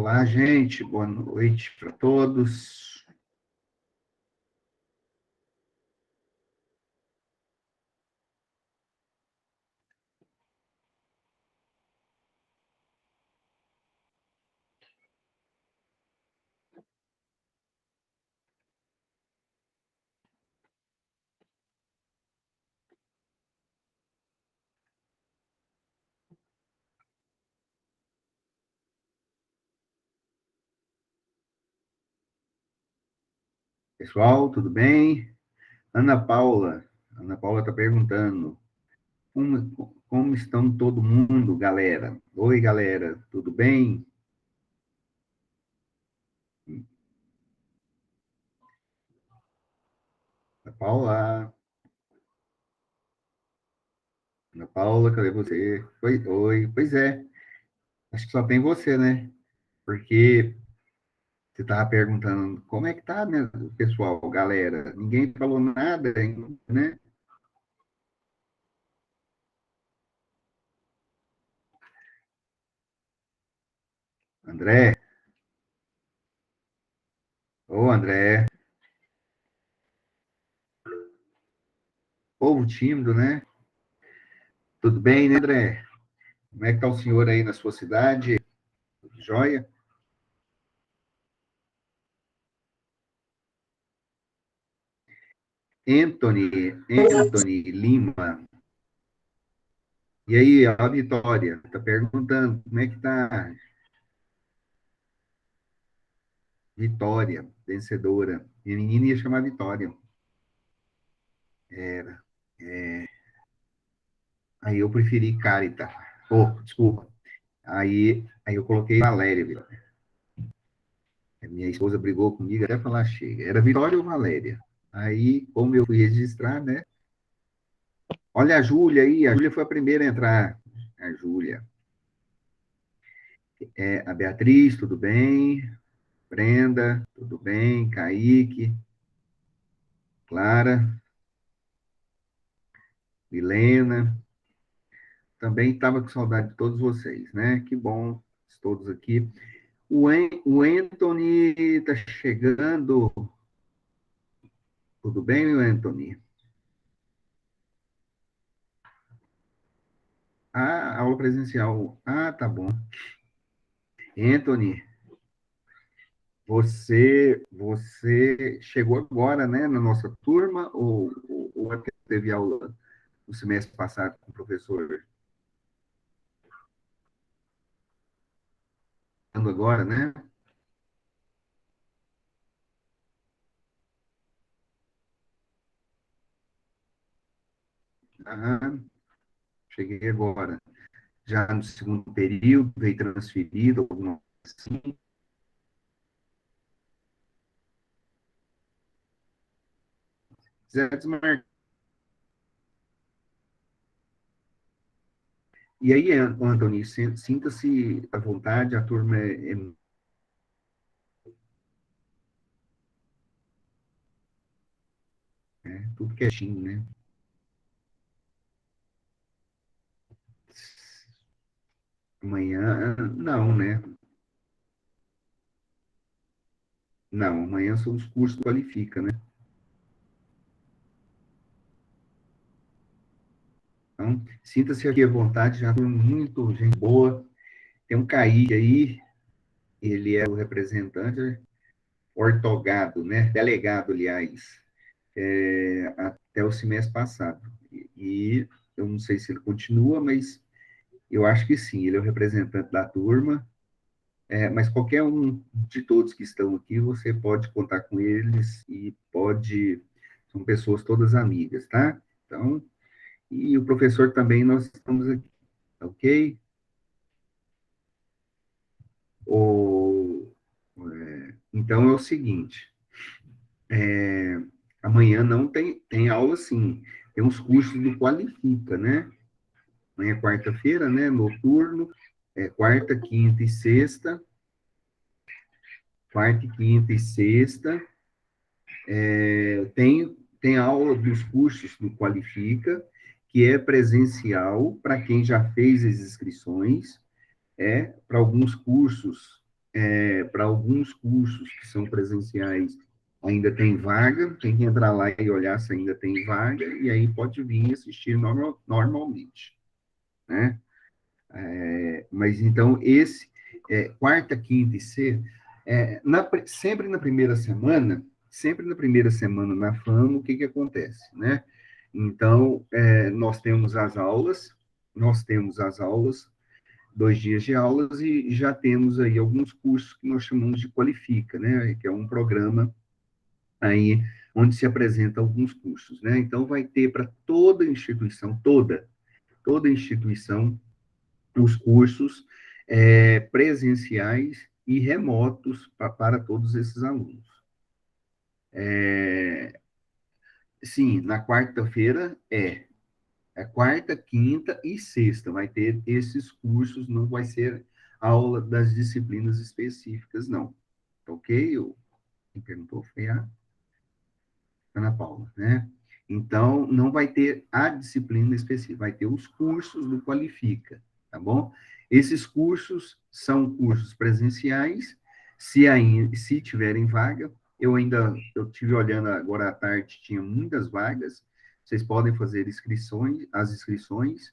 Olá, gente, boa noite para todos. Pessoal, tudo bem? Ana Paula está perguntando, como estão todo mundo, galera? Oi, galera, tudo bem? Ana Paula, cadê você? Oi, pois é, acho que só tem você, né? Porque você estava perguntando como é que tá, né, pessoal, galera? Ninguém falou nada ainda, né? André, ô André, povo tímido, né? Tudo bem, né, André? Como é que tá o senhor aí na sua cidade? Joia? Anthony Lima. E aí, a Vitória, tá perguntando como é que tá Vitória, vencedora. Minha menina ia chamar Vitória. Era. Aí eu preferi Carita. Oh, desculpa. Aí eu coloquei Valéria, Vitória. Minha esposa brigou comigo até falar chega. Era Vitória ou Valéria? Aí, como eu fui registrar, né? Olha a Júlia aí, a Júlia foi a primeira a entrar. A Júlia. A Beatriz, tudo bem? Brenda, tudo bem? Kaique, Clara, Milena. Também estava com saudade de todos vocês, né? Que bom, todos aqui. O Anthony está chegando. Tudo bem, Anthony? Ah, aula presencial. Ah, tá bom. Anthony, você chegou agora, né, na nossa turma ou até teve aula no semestre passado com o professor? Agora, né? Ah, cheguei agora. Já no segundo período, veio transferido, alguma coisa assim. Quiser desmarcar. E aí, Anthony, sinta-se à vontade, a turma é tudo quietinho, né? Amanhã, não, né? Não, amanhã são os cursos que qualifica, né? Então, sinta-se aqui à vontade, já turma muito gente boa. Tem um Kaique aí, ele é o representante ortogado, né? Delegado, aliás, até o semestre passado. E eu não sei se ele continua, mas eu acho que sim, ele é o representante da turma, mas qualquer um de todos que estão aqui, você pode contar com eles e pode, são pessoas todas amigas, tá? Então, e o professor também, nós estamos aqui, ok? O, então, é o seguinte, amanhã não tem aula, sim, tem uns cursos do Qualifica, né? Amanhã é quarta-feira, né? Noturno, quarta, quinta e sexta, quarta, quinta e sexta, tem aula dos cursos do Qualifica, que é presencial para quem já fez as inscrições, para alguns cursos para alguns cursos que são presenciais, ainda tem vaga, tem que entrar lá e olhar se ainda tem vaga, e aí pode vir assistir normalmente, né? Mas então, quarta, quinta e sexta, sempre na primeira semana na FAMA, o que acontece, né? Então, nós temos as aulas, 2 dias de aulas, e já temos aí alguns cursos que nós chamamos de Qualifica, né? Que é um programa aí onde se apresenta alguns cursos, né? Então, vai ter para toda instituição, toda instituição, os cursos presenciais e remotos para todos esses alunos. Sim, na quarta-feira quarta, quinta e sexta vai ter esses cursos, não vai ser aula das disciplinas específicas, não. Ok? Quem perguntou foi a Ana Paula, né? Então, não vai ter a disciplina específica, vai ter os cursos do Qualifica, tá bom? Esses cursos são cursos presenciais, se tiverem vaga, eu tive olhando agora à tarde, tinha muitas vagas, vocês podem fazer as inscrições,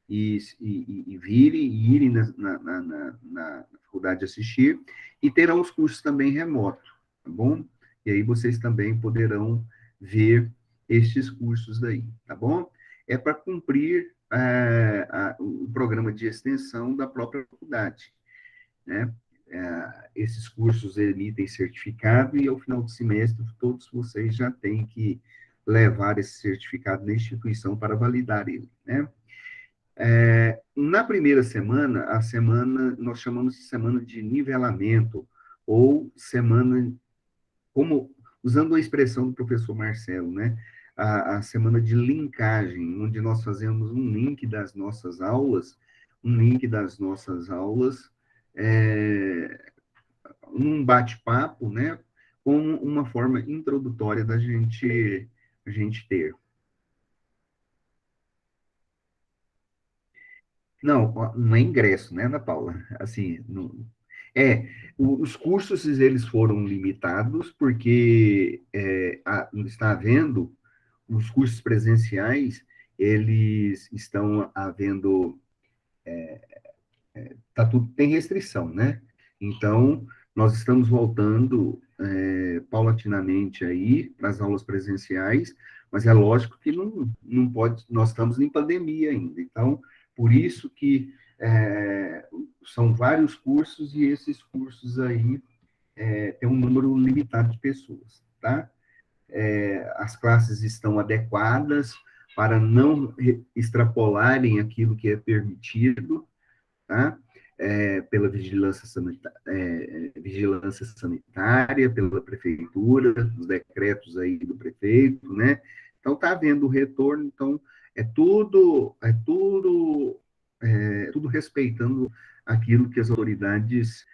e irem na faculdade assistir, e terão os cursos também remoto, tá bom? E aí vocês também poderão ver estes cursos daí, tá bom? É para cumprir o programa de extensão da própria faculdade, né? Esses cursos emitem certificado e, ao final do semestre, todos vocês já têm que levar esse certificado na instituição para validar ele, né? Na primeira semana, nós chamamos de semana de nivelamento, ou semana, como usando a expressão do professor Marcelo, né? A semana de linkagem, onde nós fazemos um link das nossas aulas, um bate-papo, né? Com uma forma introdutória da gente ter. Não, não é ingresso, né, Ana Paula? Assim, não, os cursos, eles foram limitados porque está havendo, os cursos presenciais, eles estão havendo, tem restrição, né? Então, nós estamos voltando paulatinamente aí para as aulas presenciais, mas é lógico que não pode, nós estamos em pandemia ainda, então, por isso que são vários cursos, e esses cursos aí têm um número limitado de pessoas, tá? As classes estão adequadas para não extrapolarem aquilo que é permitido, tá? Pela vigilância sanitária, pela prefeitura, os decretos aí do prefeito, né? Então, está havendo retorno, então, tudo respeitando aquilo que as autoridades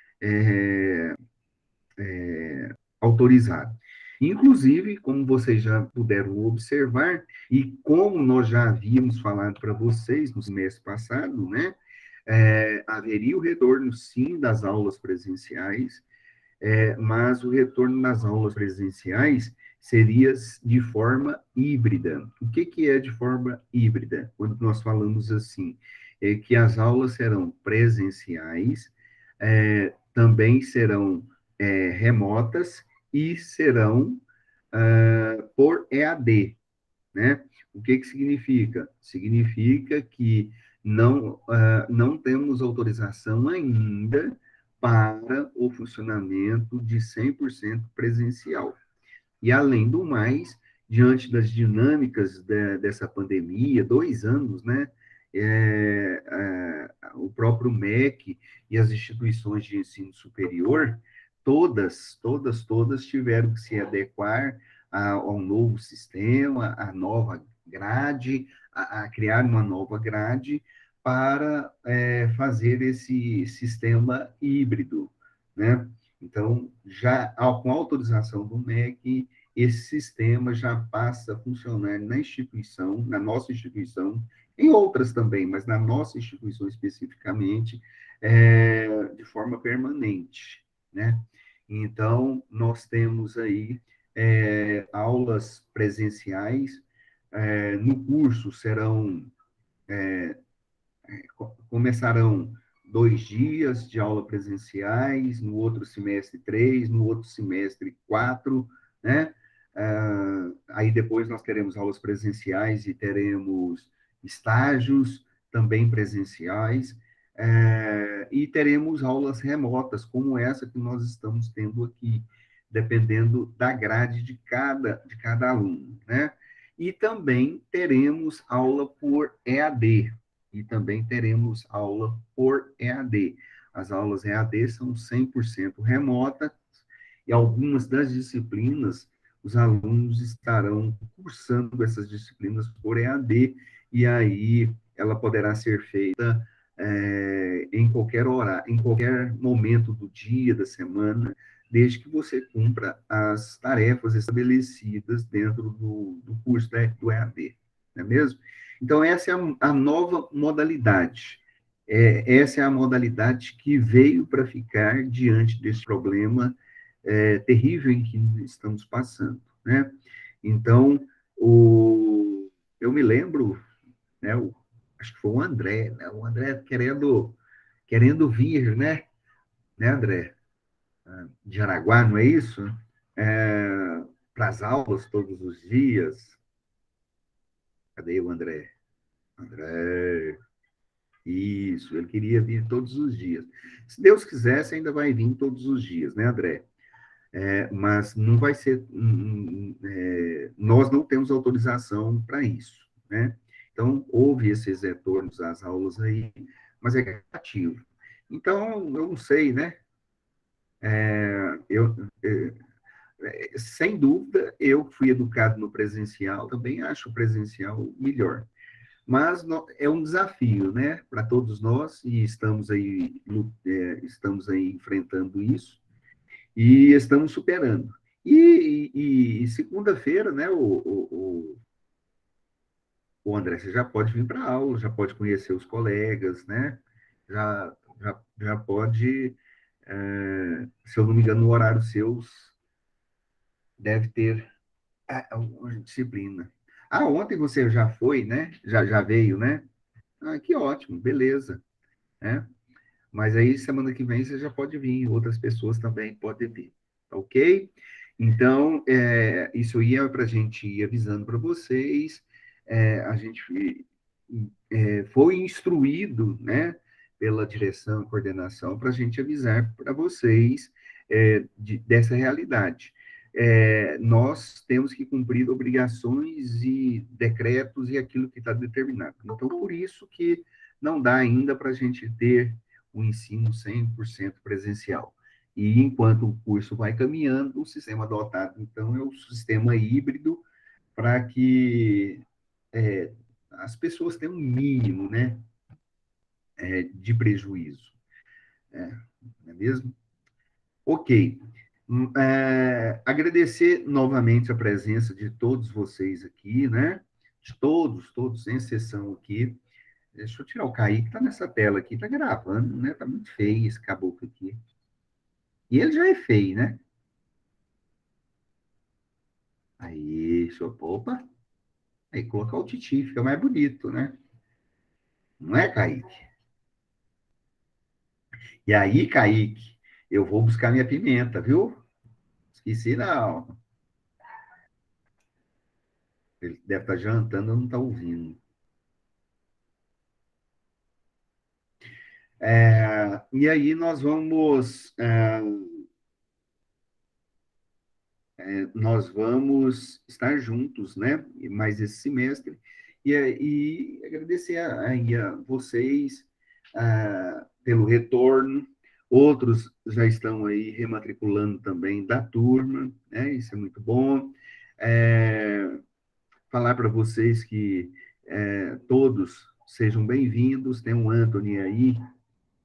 autorizaram. Inclusive, como vocês já puderam observar, e como nós já havíamos falado para vocês no semestre passado, né? Haveria o retorno, sim, das aulas presenciais, mas o retorno nas aulas presenciais seria de forma híbrida. O que é de forma híbrida? Quando nós falamos assim, é que as aulas serão presenciais, também serão remotas e serão por EAD, né? O que significa? Significa que não temos autorização ainda para o funcionamento de 100% presencial. E, além do mais, diante das dinâmicas dessa pandemia, 2 anos, né? O próprio MEC e as instituições de ensino superior, todas tiveram que se adequar ao novo sistema, à nova grade, a criar uma nova grade para fazer esse sistema híbrido, né? Então, com a autorização do MEC, esse sistema já passa a funcionar na nossa instituição, em outras também, mas na nossa instituição especificamente, de forma permanente, né? Então, nós temos aí aulas presenciais. No curso serão começarão 2 dias de aula presenciais, no outro semestre 3, no outro semestre 4, né? Aí depois nós teremos aulas presenciais e teremos estágios também presenciais, e teremos aulas remotas, como essa que nós estamos tendo aqui, dependendo da grade de cada aluno, né? E também teremos aula por EAD, e também teremos aula por EAD. As aulas EAD são 100% remotas, e algumas das disciplinas, os alunos estarão cursando essas disciplinas por EAD, e aí ela poderá ser feita em qualquer hora, em qualquer momento do dia, da semana, desde que você cumpra as tarefas estabelecidas dentro do curso do EAD, não é mesmo? Então, essa é a nova modalidade. Essa é a modalidade que veio para ficar diante desse problema terrível em que estamos passando, né? Então, eu me lembro, né, acho que foi o André, né? O André querendo vir, né, André? De Araguá, não é isso? Para as aulas todos os dias. Cadê o André? André, isso, ele queria vir todos os dias. Se Deus quisesse, ainda vai vir todos os dias, né, André? Mas não vai ser. Nós não temos autorização para isso, né? Então, houve esses retornos às aulas aí, mas é negativo. Então, eu não sei, né? Eu, sem dúvida, eu fui educado no presencial, também acho o presencial melhor. Mas é um desafio, né, para todos nós, e estamos aí enfrentando isso, e estamos superando. E segunda-feira, né, o André, você já pode vir para a aula, já pode conhecer os colegas, né? Já pode, se eu não me engano, no horário seus, deve ter uma disciplina. Ontem você já foi, né? Já veio, né? Que ótimo, beleza, né? Mas aí, semana que vem, você já pode vir, outras pessoas também podem vir, tá ok? Então, isso aí é para a gente ir avisando para vocês. A gente foi instruído, né, pela direção e coordenação para a gente avisar para vocês dessa realidade. Nós temos que cumprir obrigações e decretos e aquilo que está determinado. Então, por isso que não dá ainda para a gente ter o ensino 100% presencial. E enquanto o curso vai caminhando, o sistema adotado, então, é o sistema híbrido para que as pessoas tenham um mínimo, né, de prejuízo. Não é mesmo? Ok. Agradecer novamente a presença de todos vocês aqui, né? De todos, sem exceção aqui. Deixa eu tirar o Kaique, que está nessa tela aqui, está gravando, né? Está muito feio esse caboclo aqui. E ele já é feio, né? Aí, opa. Aí, colocar o Titi, fica mais bonito, né? Não é, Kaique? E aí, Kaique, eu vou buscar minha pimenta, viu? Esqueci, não. Ele deve estar jantando, não está ouvindo. E aí nós vamos estar juntos, né? Mais esse semestre e agradecer aí a vocês pelo retorno. Outros já estão aí rematriculando também da turma, né? Isso é muito bom. Falar para vocês que todos sejam bem-vindos. Tem um Anthony aí,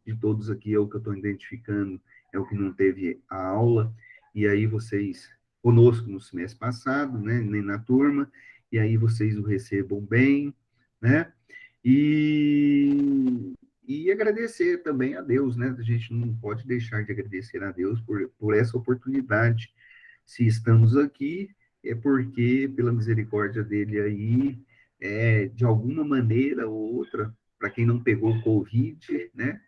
de todos aqui é o que eu estou identificando, é o que não teve a aula, e aí vocês, conosco no semestre passado, né, nem na turma, e aí vocês o recebam bem, né, e e agradecer também a Deus, né? A gente não pode deixar de agradecer a Deus por essa oportunidade. Se estamos aqui, é porque, pela misericórdia dele aí, de alguma maneira ou outra, para quem não pegou Covid, né?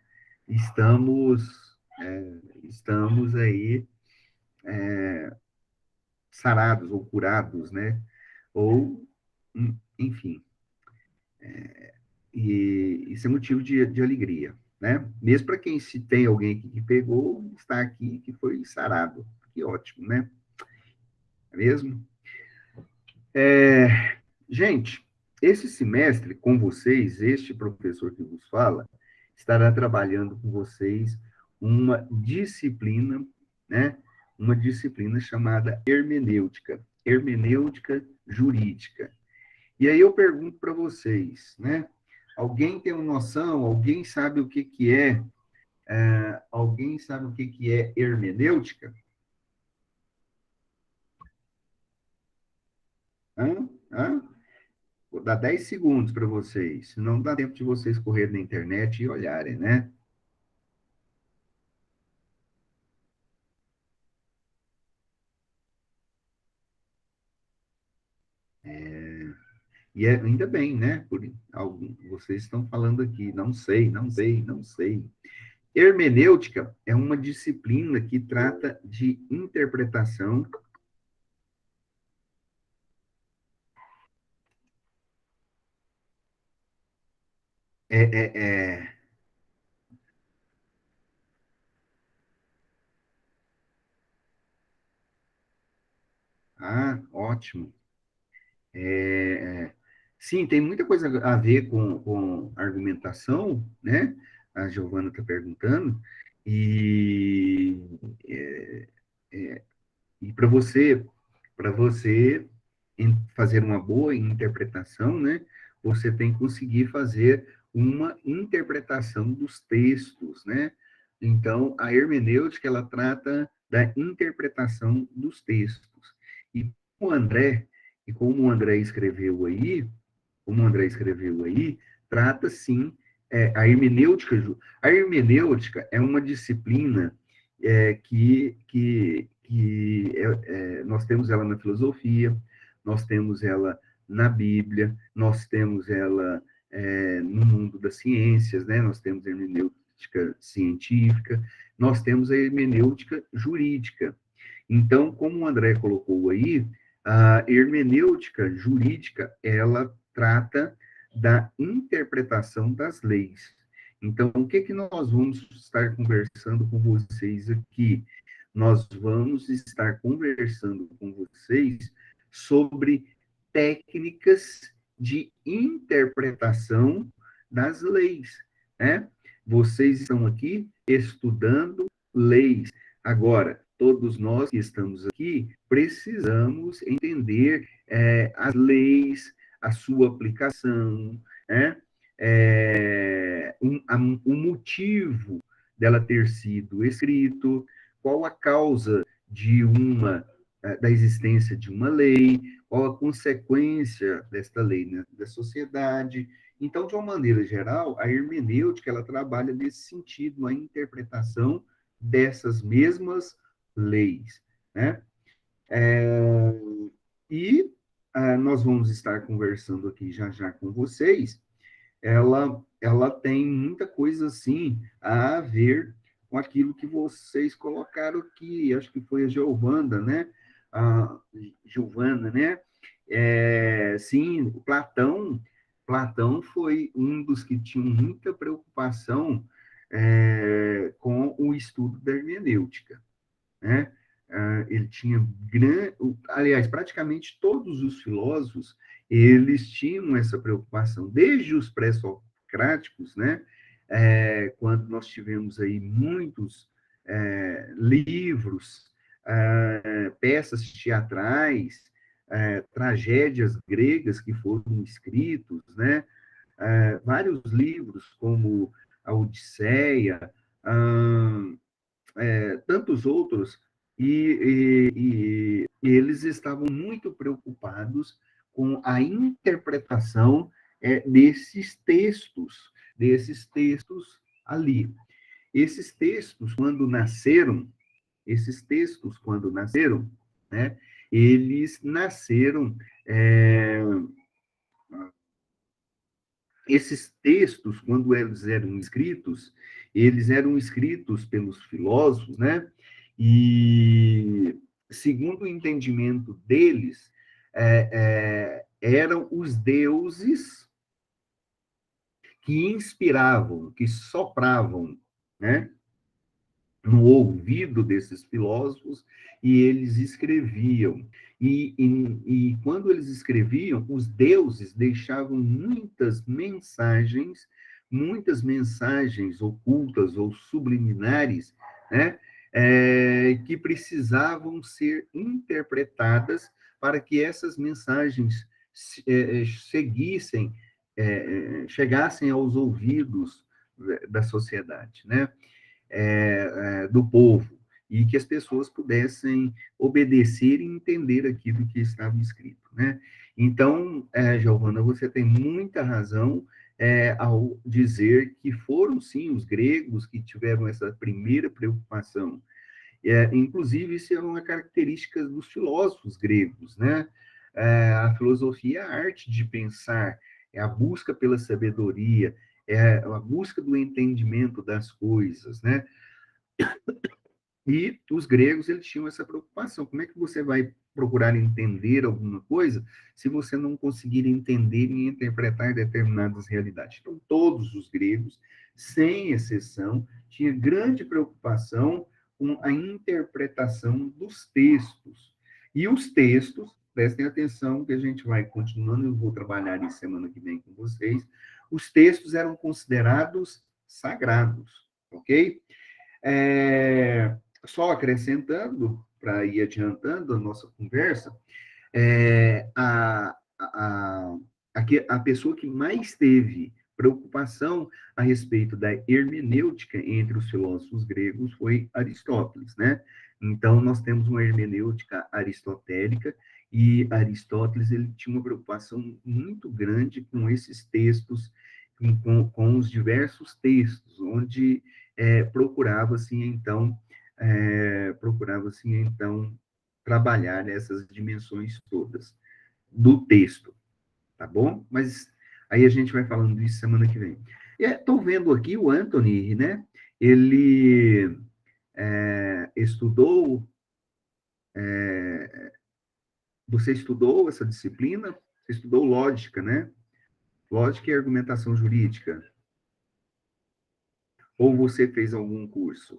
Estamos, estamos aí sarados ou curados, né? Ou, enfim, e isso é motivo de alegria, né? Mesmo para quem se tem alguém que pegou, está aqui, que foi sarado. Que ótimo, né? É mesmo? Gente, esse semestre com vocês, este professor que vos fala, estará trabalhando com vocês uma disciplina, né? Uma disciplina chamada hermenêutica jurídica. E aí eu pergunto para vocês, né? Alguém tem uma noção? Alguém sabe o que que é? Alguém sabe o que que é hermenêutica? Hã? Hã? Vou dar 10 segundos para vocês, não dá tempo de vocês correrem na internet e olharem, né? E ainda bem, né? Vocês estão falando aqui, não sei, não sei, não sei. Hermenêutica é uma disciplina que trata de interpretação. É, é, é... Ah, ótimo. É, sim, tem muita coisa a ver com argumentação, né? A Giovana está perguntando. E, é, e para você fazer uma boa interpretação, né? Você tem que conseguir fazer uma interpretação dos textos, né? Então, a hermenêutica, ela trata da interpretação dos textos. E o André, e como o André escreveu aí, trata sim a hermenêutica. A hermenêutica é uma disciplina nós temos ela na filosofia, nós temos ela na Bíblia, nós temos ela no mundo das ciências, né? Nós temos a hermenêutica científica, nós temos a hermenêutica jurídica. Então, como o André colocou aí, a hermenêutica jurídica, ela trata da interpretação das leis. Então, o que que nós vamos estar conversando com vocês aqui? Nós vamos estar conversando com vocês sobre técnicas de interpretação das leis, né? Vocês estão aqui estudando leis. Agora, todos nós que estamos aqui precisamos entender as leis, a sua aplicação, né? O motivo dela ter sido escrito, qual a causa da existência de uma lei, qual a consequência desta lei, né, da sociedade. Então, de uma maneira geral, a hermenêutica ela trabalha nesse sentido, a interpretação dessas mesmas leis, né? E nós vamos estar conversando aqui já já com vocês. Ela tem muita coisa assim a ver com aquilo que vocês colocaram aqui. Acho que foi a Giovana, né? A Giovana, né? Sim, o Platão foi um dos que tinham muita preocupação com o estudo da hermenêutica, né? Ele tinha grande, aliás, praticamente todos os filósofos eles tinham essa preocupação, desde os pré-socráticos, né? Quando nós tivemos aí muitos livros, peças teatrais, tragédias gregas que foram escritos, né? Vários livros como a Odisseia, tantos outros, e eles estavam muito preocupados com a interpretação desses textos, desses textos ali. Esses textos, quando nasceram, né, eles nasceram, esses textos, quando eles eram escritos pelos filósofos, né, e, segundo o entendimento deles, eram os deuses que inspiravam, que sopravam, né, no ouvido desses filósofos, e eles escreviam. E quando eles escreviam, os deuses deixavam muitas mensagens ocultas ou subliminares, né, que precisavam ser interpretadas para que essas mensagens chegassem aos ouvidos da sociedade, né? Do povo, e que as pessoas pudessem obedecer e entender aquilo que estava escrito, né? Então, Giovana, você tem muita razão ao dizer que foram, sim, os gregos que tiveram essa primeira preocupação. Inclusive, isso é uma característica dos filósofos gregos, né? A filosofia é a arte de pensar, é a busca pela sabedoria, é a busca do entendimento das coisas, né? E os gregos, eles tinham essa preocupação. Como é que você vai procurar entender alguma coisa se você não conseguir entender e interpretar determinadas realidades? Então, todos os gregos, sem exceção, tinham grande preocupação com a interpretação dos textos. E os textos, prestem atenção que a gente vai continuando, eu vou trabalhar isso semana que vem com vocês, os textos eram considerados sagrados, ok? Só acrescentando, para ir adiantando a nossa conversa, é, a, a, a pessoa que mais teve preocupação a respeito da hermenêutica entre os filósofos gregos foi Aristóteles, né? Então, nós temos uma hermenêutica aristotélica, e Aristóteles ele tinha uma preocupação muito grande com esses textos, com os diversos textos, onde procurava-se, então, trabalhar essas dimensões todas do texto, tá bom? Mas aí a gente vai falando isso semana que vem. Estou vendo aqui o Anthony, né? Ele estudou, você estudou essa disciplina? Você estudou lógica, né? Lógica e argumentação jurídica. Ou você fez algum curso?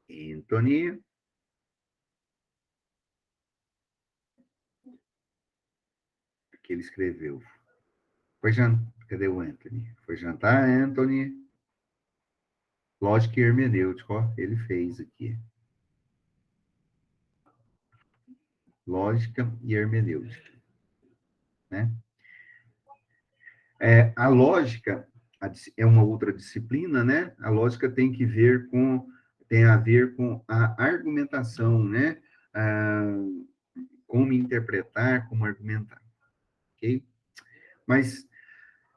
Anthony, que ele escreveu. Foi jantar. Cadê o Anthony? Foi jantar, Anthony? Lógica e hermenêutica, ó, ele fez aqui. Lógica e hermenêutica, né? A lógica é uma outra disciplina, né? A lógica tem a ver com a argumentação, né? Como interpretar, como argumentar, ok? Mas,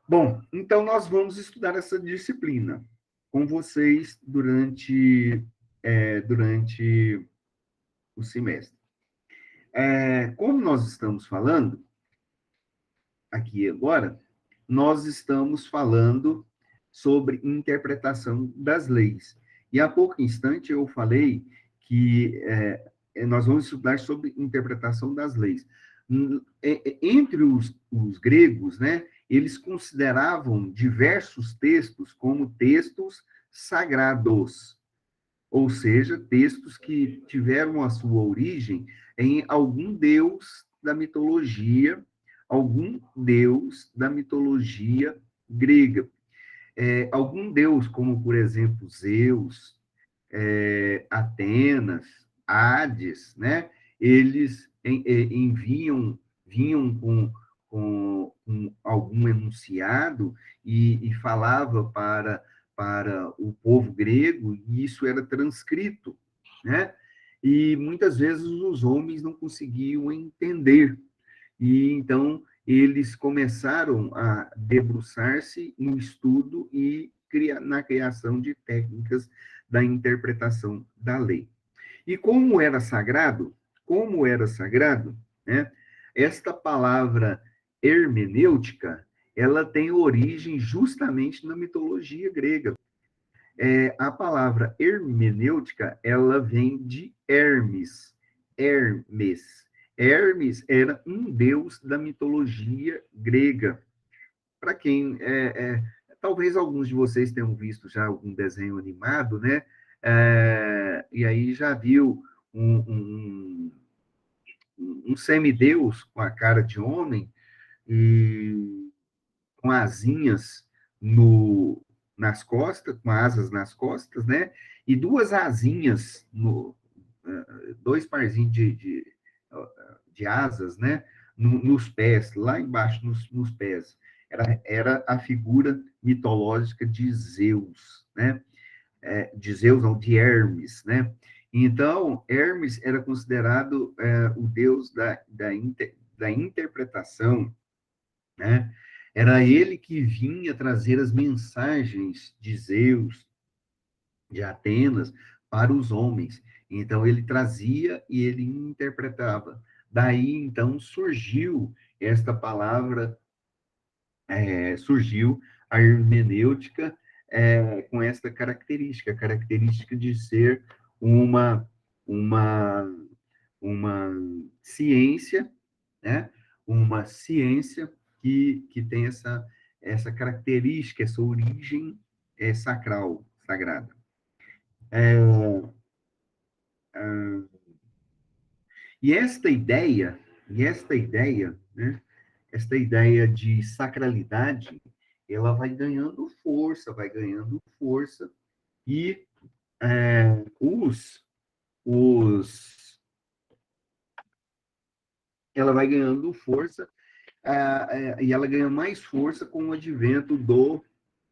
bom, então nós vamos estudar essa disciplina com vocês durante o semestre. Como nós estamos falando aqui agora, nós estamos falando sobre interpretação das leis. E há pouco instante eu falei que nós vamos estudar sobre interpretação das leis. Entre os gregos, né, eles consideravam diversos textos como textos sagrados, ou seja, textos que tiveram a sua origem em algum deus da mitologia grega. Algum deus, como, por exemplo, Zeus, Atenas, Hades, né? Eles vinham com algum enunciado e falava para o povo grego, e isso era transcrito, né? E muitas vezes os homens não conseguiam entender, e então eles começaram a debruçar-se no estudo e na criação de técnicas da interpretação da lei. E como era sagrado, né, esta palavra hermenêutica, ela tem origem justamente na mitologia grega. A palavra hermenêutica, ela vem de Hermes. Hermes. Hermes era um deus da mitologia grega. Para quem talvez alguns de vocês tenham visto já algum desenho animado, né? E aí já viu um, um semideus com a cara de homem e com asinhas no, nas costas, com asas nas costas, né? E duas asinhas, dois parzinhos de asas, né? Nos pés, lá embaixo nos pés. Era a figura mitológica de Zeus, né? De Zeus, não, de Hermes, né? Então, Hermes era considerado o deus da interpretação, né? Era ele que vinha trazer as mensagens de Zeus, de Atenas, para os homens. Então, ele trazia e ele interpretava. Daí, então, surgiu esta palavra, surgiu a hermenêutica com esta característica, a característica de ser uma, uma, uma ciência, né? Uma ciência que tem essa característica, essa origem sacral, sagrada. E esta ideia, né? Esta ideia de sacralidade, ela vai ganhando força, e os ela vai ganhando força, e ela ganha mais força com o advento do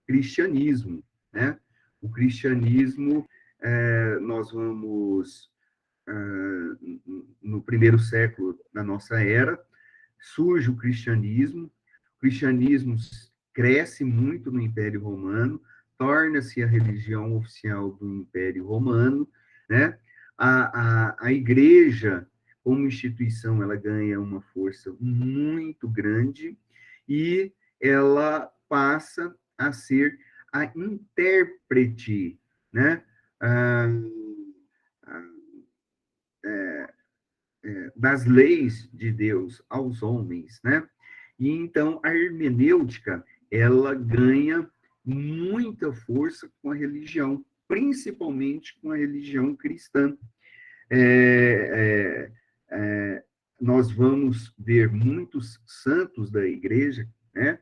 cristianismo, né? O cristianismo, nós vamos no primeiro século da nossa era, surge o cristianismo cresce muito no Império Romano, torna-se a religião oficial do Império Romano, né? A igreja, como instituição, ela ganha uma força muito grande e ela passa a ser a intérprete, né? Ah, das leis de Deus aos homens, né? E então a hermenêutica, ela ganha muita força com a religião, principalmente com a religião cristã. É, é, é, nós vamos ver muitos santos da igreja, né?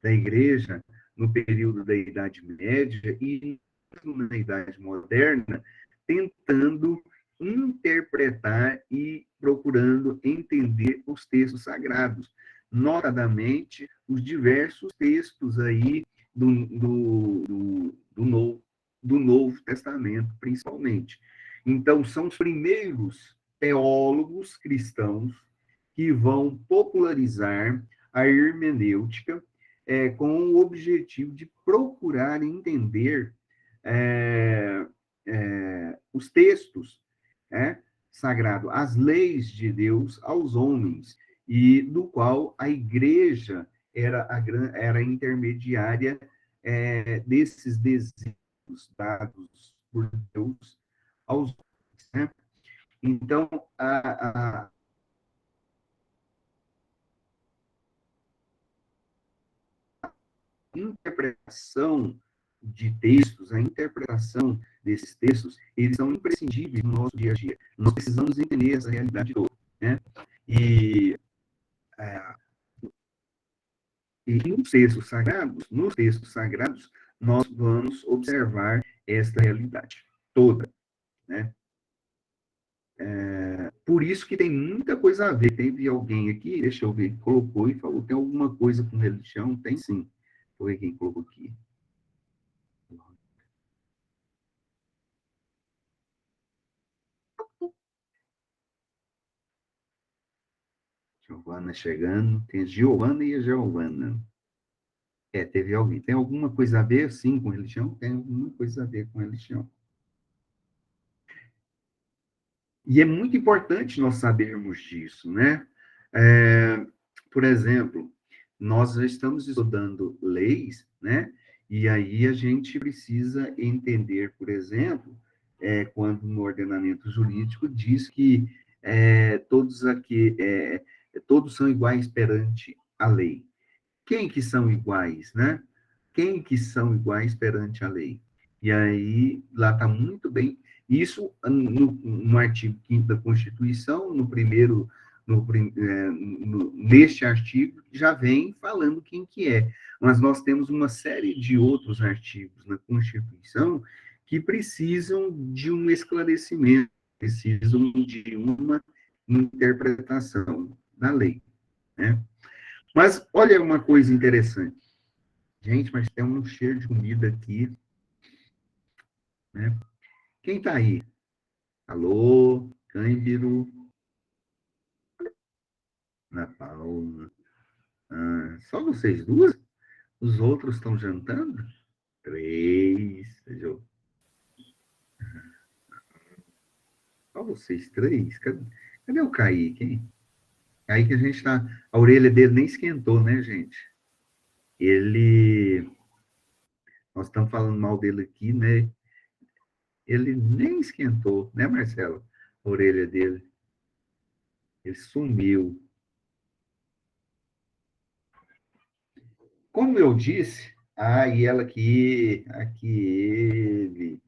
Da igreja no período da Idade Média e na Idade Moderna, tentando interpretar e procurando entender os textos sagrados, notadamente os diversos textos aí do Novo Testamento, principalmente. Então, são os primeiros teólogos cristãos que vão popularizar a hermenêutica com o objetivo de procurar entender os textos sagrados, as leis de Deus aos homens, e do qual a igreja era a intermediária desses desígnios dados por Deus aos homens. Né? Então, a interpretação de textos, a interpretação desses textos, eles são imprescindíveis no nosso dia a dia. Nós precisamos entender essa realidade toda, né? E, é, e nos textos sagrados, nós vamos observar esta realidade toda, né? Por isso que tem muita coisa a ver. Teve alguém aqui, deixa eu ver, colocou e falou, tem alguma coisa com religião? Tem sim. Foi quem colocou aqui. Giovana chegando. Tem a Giovana e a Giovana. Teve alguém. Tem alguma coisa a ver, sim, com religião? Tem alguma coisa a ver com religião. E é muito importante nós sabermos disso, né? É, por exemplo, nós já estamos estudando leis, né? E aí a gente precisa entender, por exemplo, quando no ordenamento jurídico diz que todos são iguais perante a lei. Quem que são iguais, né? Quem que são iguais perante a lei? E aí, lá está muito bem, isso no artigo 5º da Constituição, neste artigo, já vem falando quem que é. Mas nós temos uma série de outros artigos na Constituição que precisam de um esclarecimento, precisam de uma interpretação da lei, né? Mas olha uma coisa interessante. Gente, mas tem um cheiro de comida aqui, né? Quem tá aí? Alô, Cândido, Ana Paula. Só vocês duas? Os outros estão jantando? Três. Só vocês três? Cadê o Kaique, hein? Kaique, a gente tá. A orelha dele nem esquentou, né, gente? Ele. Nós estamos falando mal dele aqui, né? Ele nem esquentou, né, Marcelo? A orelha dele. Ele sumiu. Como eu disse, e ela aqui ele.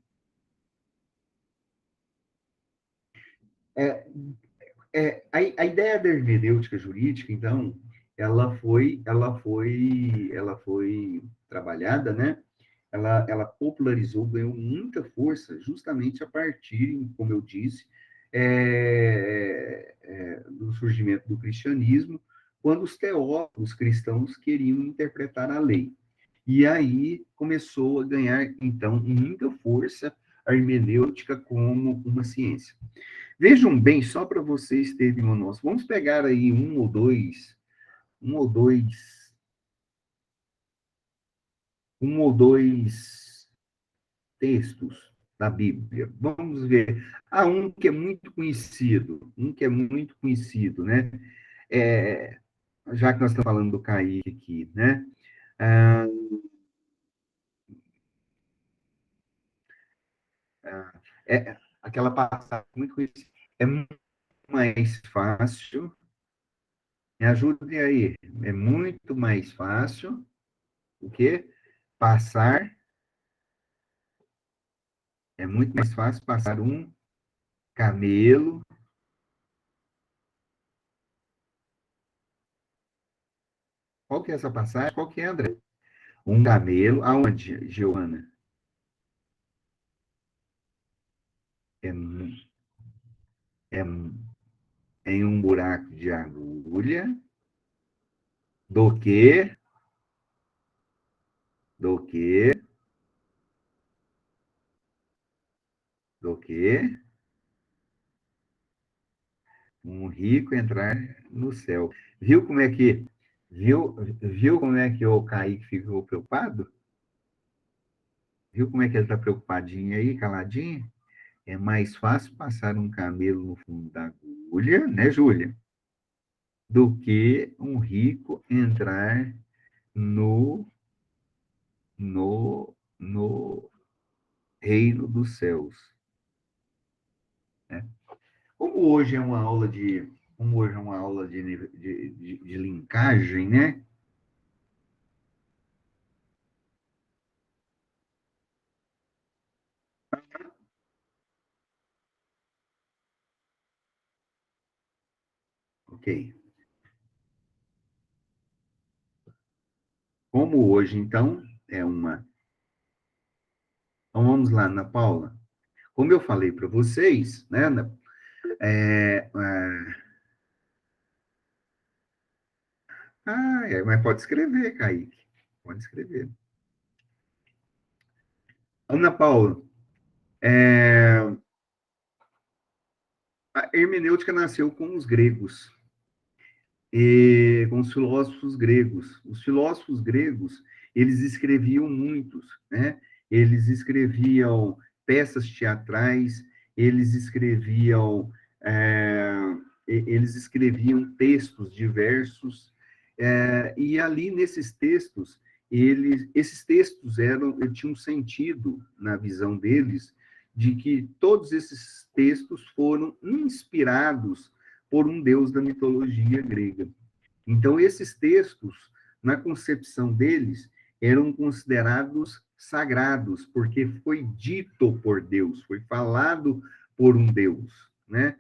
É, a ideia da hermenêutica jurídica, então, ela foi trabalhada, né? Ela popularizou, ganhou muita força, justamente a partir, como eu disse, do surgimento do cristianismo, quando os teólogos cristãos queriam interpretar a lei. E aí começou a ganhar, então, muita força a hermenêutica como uma ciência. Vejam bem, só para vocês terem uma noção, vamos pegar aí um ou dois textos da Bíblia. Vamos ver. Um que é muito conhecido, né? É, já que nós estamos falando do Kaique aqui, né? Ah, aquela passagem muito conhecida. É muito mais fácil, me ajudem aí, é muito mais fácil o que passar, é muito mais fácil passar um camelo. Qual que é essa passagem? Qual que é, André? Um camelo, aonde, Giovana? É, é em um buraco de agulha, do que, do que, do que um rico entrar no céu. Viu como é que, viu como é que o Kaique ficou preocupado? Viu como é que ele está preocupadinho aí, caladinho? É mais fácil passar um camelo no fundo da agulha, né, Júlia? Do que um rico entrar no, no reino dos céus. Né? Como hoje é uma aula de linkagem, né? Ok. Como hoje, então, é uma. Então, vamos lá, Ana Paula. Como eu falei para vocês, né? É, mas pode escrever, Kaique. Pode escrever. Ana Paula, é, a hermenêutica nasceu com os gregos. com os filósofos gregos. Os filósofos gregos, eles escreviam muitos, né? Eles escreviam peças teatrais, eles escreviam, é, eles escreviam textos diversos, e ali nesses textos, esses textos tinham um sentido na visão deles, de que todos esses textos foram inspirados por um deus da mitologia grega. Então, esses textos, na concepção deles, eram considerados sagrados, porque foi dito por Deus, foi falado por um Deus, né?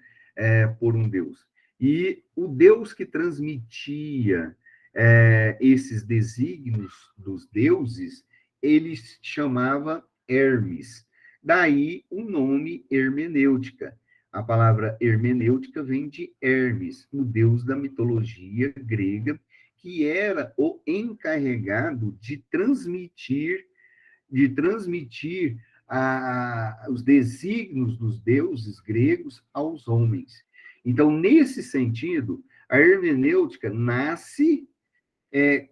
Por um Deus. E o Deus que transmitia esses desígnios dos deuses, ele se chamava Hermes. Daí o nome hermenêutica. A palavra hermenêutica vem de Hermes, o deus da mitologia grega, que era o encarregado de transmitir os desígnios dos deuses gregos aos homens. Então, nesse sentido, a hermenêutica nasce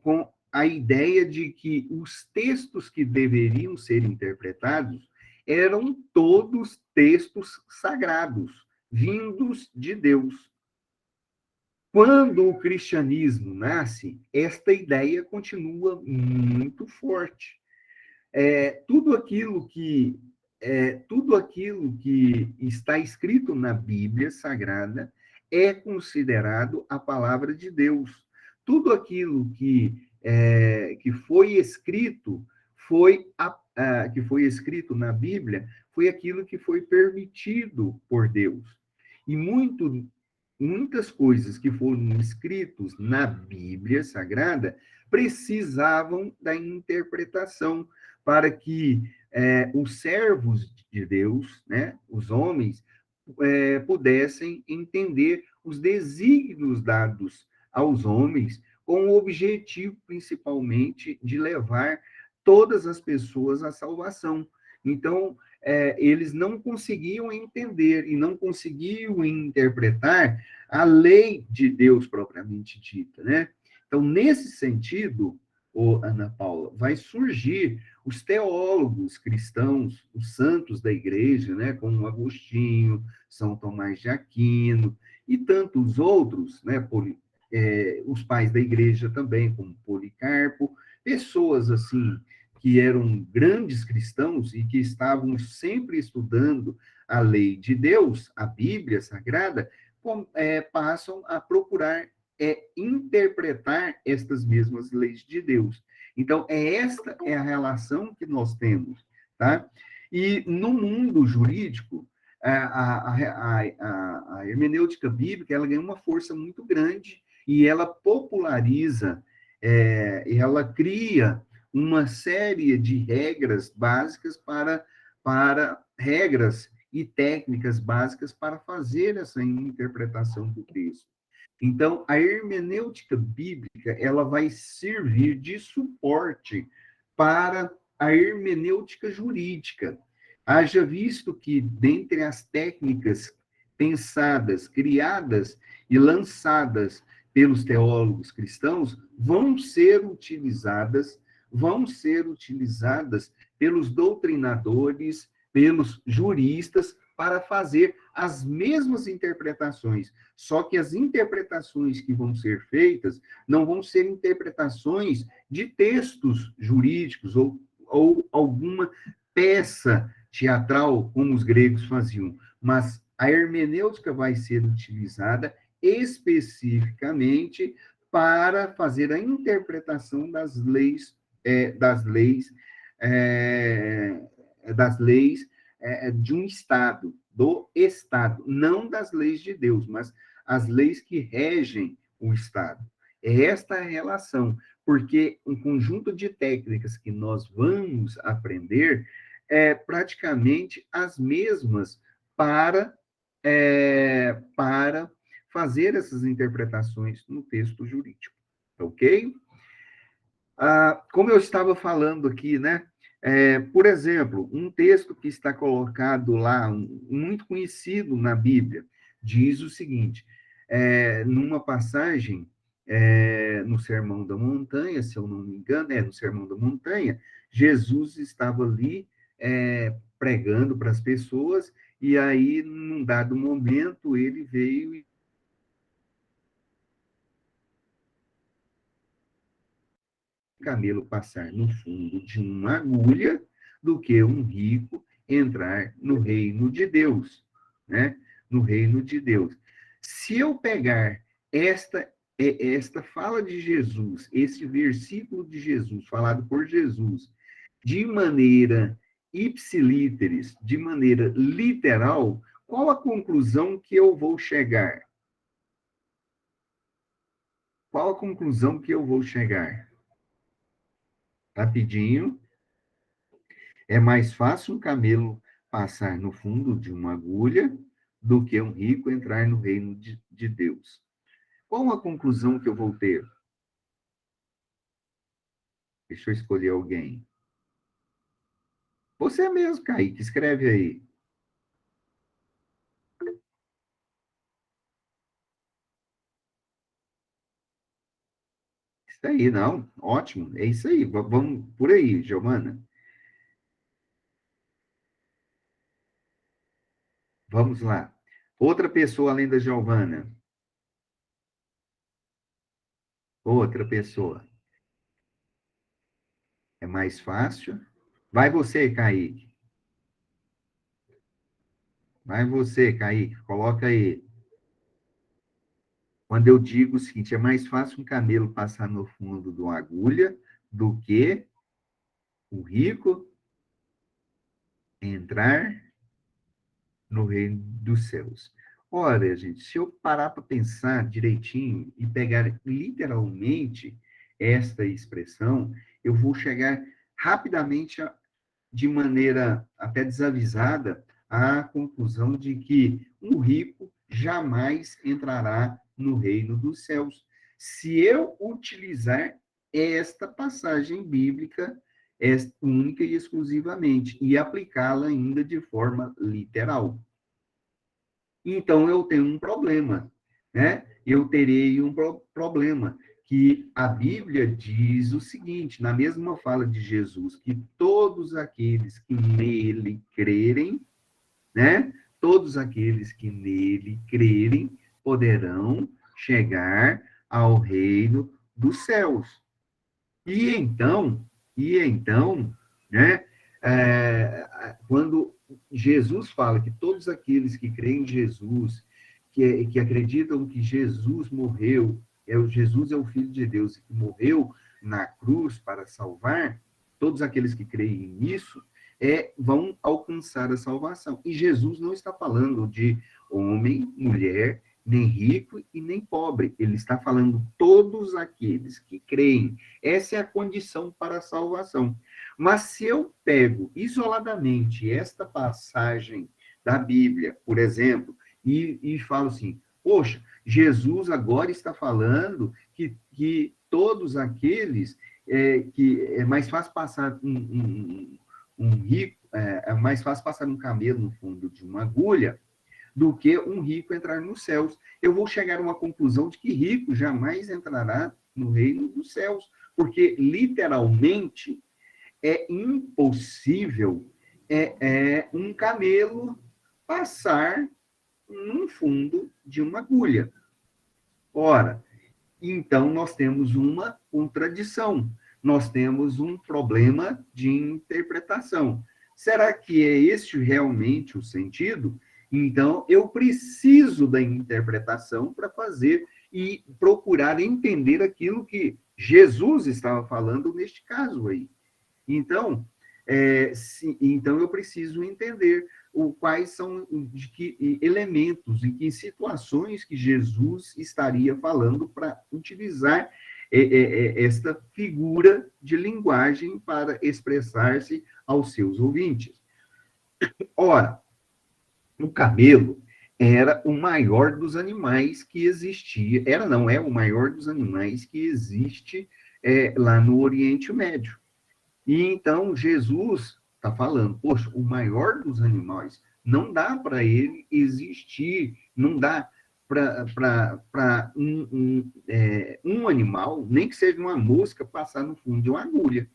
com a ideia de que os textos que deveriam ser interpretados eram todos textos sagrados, vindos de Deus. Quando o cristianismo nasce, esta ideia continua muito forte. Tudo aquilo que está escrito na Bíblia Sagrada é considerado a palavra de Deus. Tudo aquilo que foi escrito que foi escrito na Bíblia foi aquilo que foi permitido por Deus. E muitas coisas que foram escritas na Bíblia Sagrada precisavam da interpretação para que os servos de Deus, né, os homens, pudessem entender os desígnios dados aos homens, com o objetivo, principalmente, de levar todas as pessoas à salvação. Então, eles não conseguiam entender e não conseguiam interpretar a lei de Deus propriamente dita, né? Então, nesse sentido, Ana Paula, vai surgir os teólogos cristãos, os santos da igreja, né, como Agostinho, São Tomás de Aquino e tantos outros, né, os pais da igreja também, como Policarpo, pessoas assim que eram grandes cristãos e que estavam sempre estudando a lei de Deus, a Bíblia Sagrada, passam a procurar interpretar estas mesmas leis de Deus. Então, esta é a relação que nós temos, tá? E no mundo jurídico, a hermenêutica bíblica, ela ganha uma força muito grande e ela populariza, ela cria uma série de regras básicas para regras e técnicas básicas para fazer essa interpretação do texto. Então, a hermenêutica bíblica, ela vai servir de suporte para a hermenêutica jurídica. Haja visto que, dentre as técnicas pensadas, criadas e lançadas pelos teólogos cristãos, vão ser utilizadas pelos doutrinadores, pelos juristas, para fazer as mesmas interpretações. Só que as interpretações que vão ser feitas não vão ser interpretações de textos jurídicos ou alguma peça teatral, como os gregos faziam, mas a hermenêutica vai ser utilizada especificamente para fazer a interpretação das leis de um Estado, do Estado, não das leis de Deus, mas as leis que regem o Estado. É esta a relação, porque um conjunto de técnicas que nós vamos aprender é praticamente as mesmas para fazer essas interpretações no texto jurídico, ok? Como eu estava falando aqui, né? Por exemplo, um texto que está colocado lá, muito conhecido na Bíblia, diz o seguinte, numa passagem no Sermão da Montanha, se eu não me engano, no Sermão da Montanha, Jesus estava ali pregando para as pessoas, e aí, num dado momento, ele veio e o camelo passar no fundo de uma agulha do que um rico entrar no reino de Deus, né? No reino de Deus. Se eu pegar esta fala de Jesus, esse versículo de Jesus, falado por Jesus, de maneira ipsilíteris, de maneira literal, qual a conclusão que eu vou chegar? Qual a conclusão que eu vou chegar? Rapidinho. É mais fácil um camelo passar no fundo de uma agulha do que um rico entrar no reino de Deus. Qual a conclusão que eu vou ter? Deixa eu escolher alguém. Você mesmo, Kaique, escreve aí. Isso aí, não? Ótimo, é isso aí. Vamos por aí, Giovana. Vamos lá. Outra pessoa além da Giovana. Outra pessoa. É mais fácil. Vai você, Kaique. Vai você, Kaique. Coloca aí. Quando eu digo o seguinte, é mais fácil um camelo passar no fundo de uma agulha do que o rico entrar no reino dos céus. Ora, gente, se eu parar para pensar direitinho e pegar literalmente esta expressão, eu vou chegar rapidamente, de maneira até desavisada, à conclusão de que um rico jamais entrará no reino dos céus. Se eu utilizar esta passagem bíblica única e exclusivamente e aplicá-la ainda de forma literal. Então eu tenho um problema, né? Eu terei um problema que a Bíblia diz o seguinte, na mesma fala de Jesus, que todos aqueles que nele crerem, né? Todos aqueles que nele crerem poderão chegar ao reino dos céus. E então, né? Quando Jesus fala que todos aqueles que creem em Jesus, que acreditam que Jesus morreu, Jesus é o Filho de Deus e que morreu na cruz para salvar, todos aqueles que creem nisso vão alcançar a salvação. E Jesus não está falando de homem, mulher, nem rico e nem pobre. Ele está falando todos aqueles que creem. Essa é a condição para a salvação. Mas se eu pego isoladamente esta passagem da Bíblia, por exemplo, e falo assim, poxa, Jesus agora está falando que todos aqueles que é mais fácil passar um rico, é mais fácil passar um camelo no fundo de uma agulha do que um rico entrar nos céus. Eu vou chegar a uma conclusão de que rico jamais entrará no reino dos céus, porque literalmente é impossível um camelo passar no fundo de uma agulha. Ora, então nós temos uma contradição, nós temos um problema de interpretação. Será que é este realmente o sentido? Então, eu preciso da interpretação para fazer e procurar entender aquilo que Jesus estava falando neste caso aí. Então, então eu preciso entender quais são de que elementos, em que situações que Jesus estaria falando para utilizar esta figura de linguagem para expressar-se aos seus ouvintes. Ora, o camelo era o maior dos animais que existia, é o maior dos animais que existe lá no Oriente Médio. E então Jesus está falando, poxa, o maior dos animais, não dá para ele existir, não dá. para um animal, nem que seja uma mosca, passar no fundo de uma agulha,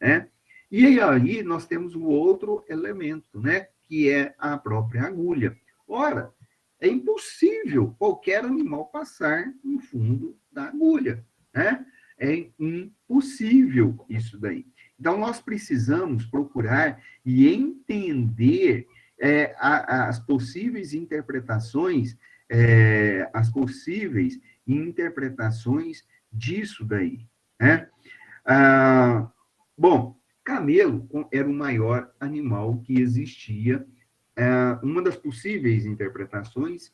né? E aí nós temos o outro elemento, né? Que é a própria agulha. Ora, é impossível qualquer animal passar no fundo da agulha, né? É impossível isso daí. Então, nós precisamos procurar e entender as possíveis interpretações, disso daí, né? Ah, bom, camelo era o maior animal que existia. Uma das possíveis interpretações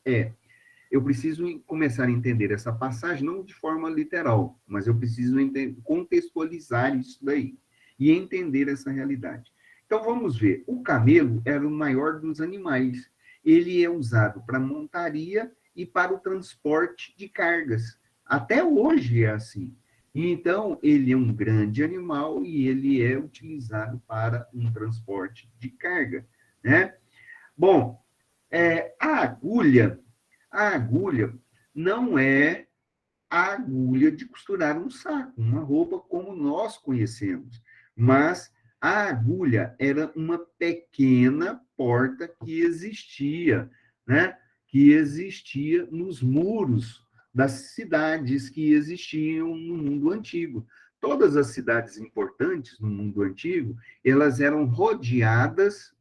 eu preciso começar a entender essa passagem não de forma literal, mas eu preciso contextualizar isso daí e entender essa realidade. Então vamos ver. O camelo era o maior dos animais. Ele é usado para montaria e para o transporte de cargas. Até hoje é assim. Então, ele é um grande animal e ele é utilizado para um transporte de carga, né? Bom, a agulha não é a agulha de costurar um saco, uma roupa como nós conhecemos, mas a agulha era uma pequena porta que existia, né? Que existia nos muros das cidades que existiam no mundo antigo. Todas as cidades importantes no mundo antigo, elas eram rodeadas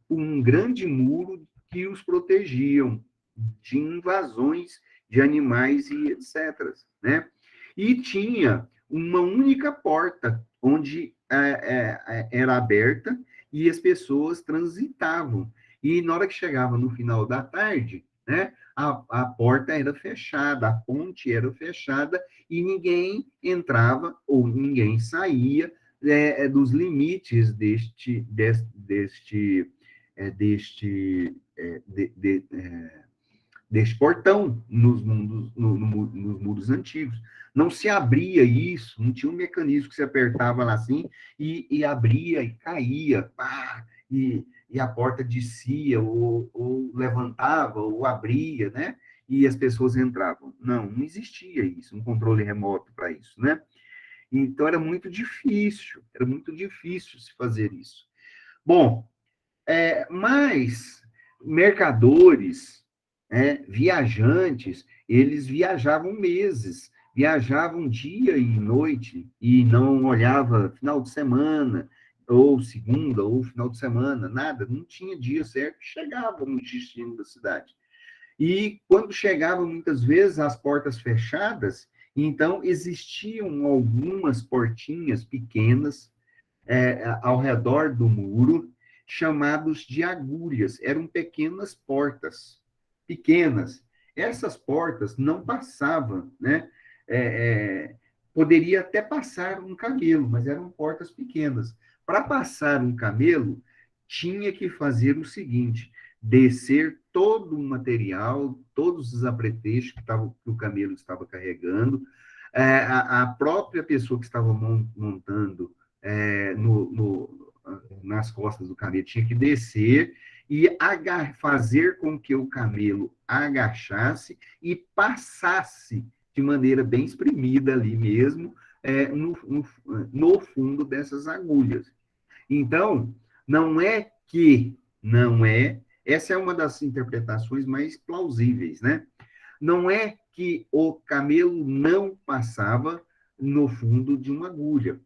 por um grande muro que os protegiam de invasões de animais e etc. Né? E tinha uma única porta onde era aberta e as pessoas transitavam. E na hora que chegava no final da tarde, né, a porta era fechada, a ponte era fechada e ninguém entrava ou ninguém saía dos limites deste portão nos muros antigos. Não se abria isso, não tinha um mecanismo que se apertava lá assim e abria e caía, pá, e a porta descia, ou levantava, ou abria, né? E as pessoas entravam. Não existia isso, um controle remoto para isso, né? Então era muito difícil se fazer isso. Bom, mas mercadores, viajantes, eles viajavam meses, viajavam dia e noite e não olhava final de semana, ou segunda, ou final de semana, nada, não tinha dia certo, chegavam no destino da cidade. E quando chegavam, muitas vezes, as portas fechadas, então existiam algumas portinhas pequenas ao redor do muro, chamados de agulhas. Eram pequenas portas, pequenas. Essas portas não passavam, né? É, é, poderia até passar um camelo, mas eram portas pequenas. Para passar um camelo, tinha que fazer o seguinte: descer todo o material, todos os apetrechos que o camelo estava carregando, a própria pessoa que estava montando nas costas do camelo, tinha que descer e fazer com que o camelo agachasse e passasse de maneira bem espremida ali mesmo, no fundo dessas agulhas. Então, essa é uma das interpretações mais plausíveis, né? Não é que o camelo não passava no fundo de uma agulha,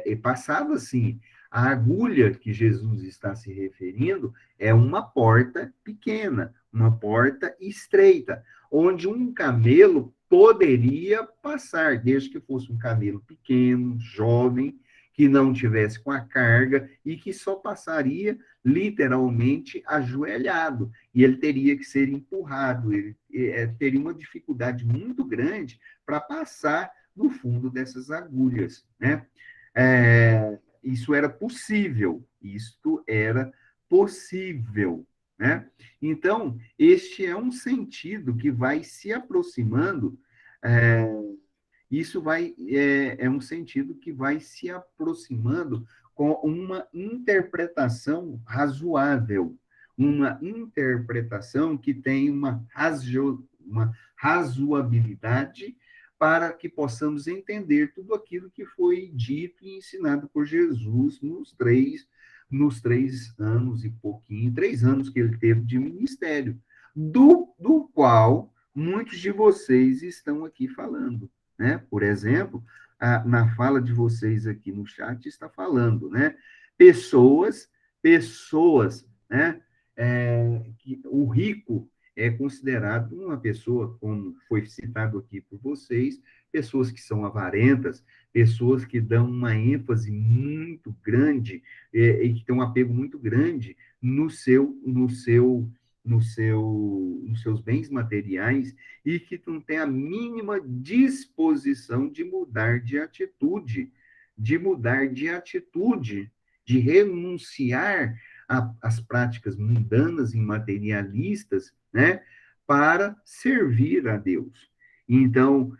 e passava assim. A agulha que Jesus está se referindo é uma porta pequena, uma porta estreita, onde um camelo poderia passar, desde que fosse um camelo pequeno, jovem, que não tivesse com a carga e que só passaria literalmente ajoelhado, e ele teria que ser empurrado, ele teria uma dificuldade muito grande para passar no fundo dessas agulhas, né? Isso era possível, né? Então, este é um sentido que vai se aproximando, é, é um sentido que vai se aproximando com uma interpretação razoável, uma interpretação que tem uma razoabilidade para que possamos entender tudo aquilo que foi dito e ensinado por Jesus nos 3 anos e pouquinho, 3 anos que ele teve de ministério, do qual muitos de vocês estão aqui falando, né? Por exemplo, na fala de vocês aqui no chat está falando, né? Pessoas, né? Que o rico é considerado uma pessoa, como foi citado aqui por vocês, pessoas que são avarentas, pessoas que dão uma ênfase muito grande e que têm um apego muito grande nos seus bens materiais e que não tem a mínima disposição de renunciar às práticas mundanas e materialistas, né, para servir a Deus. Então,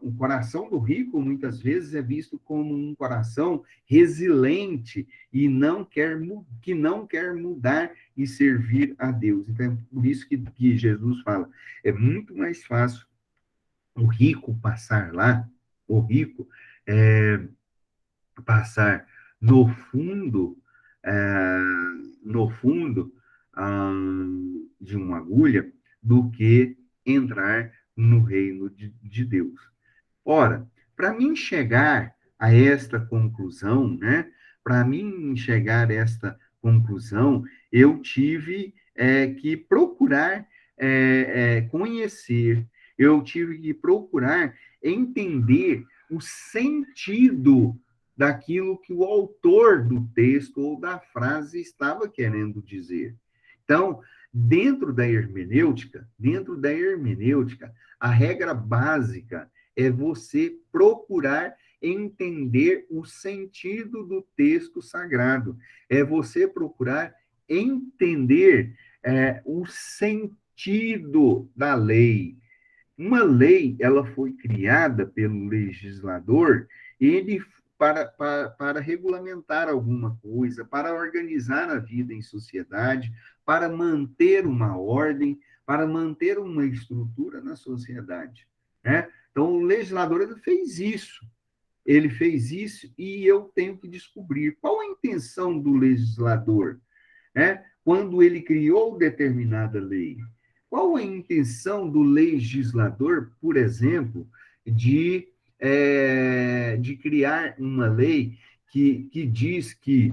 o coração do rico, muitas vezes, é visto como um coração resiliente e que não quer mudar e servir a Deus. Então, é por isso que Jesus fala, é muito mais fácil o rico passar lá, o rico passar no fundo, é, no fundo de uma agulha, do que entrar no reino de Deus. Ora, para mim chegar a esta conclusão, né? Para mim chegar a esta conclusão, eu tive que procurar conhecer, eu tive que procurar entender o sentido daquilo que o autor do texto ou da frase estava querendo dizer. Então, dentro da hermenêutica, a regra básica é você procurar entender o sentido do texto sagrado. É você procurar entender o sentido da lei. Uma lei, ela foi criada pelo legislador, ele para regulamentar alguma coisa, para organizar a vida em sociedade, para manter uma ordem, para manter uma estrutura na sociedade, né? Então, o legislador ele fez isso e eu tenho que descobrir qual a intenção do legislador, né? Quando ele criou determinada lei. Qual a intenção do legislador, por exemplo, de criar uma lei que diz que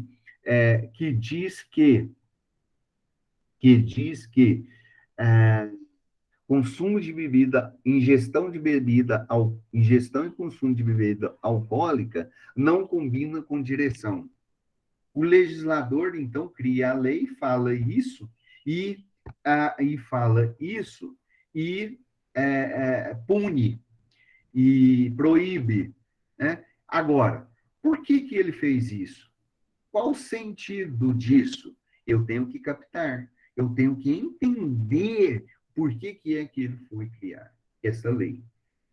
consumo de bebida, ingestão e consumo de bebida alcoólica não combina com direção. O legislador, então, cria a lei, fala isso, e fala isso, e pune, e proíbe, né? Agora, por que ele fez isso? Qual o sentido disso? Eu tenho que captar, eu tenho que entender por que é que ele foi criar essa lei.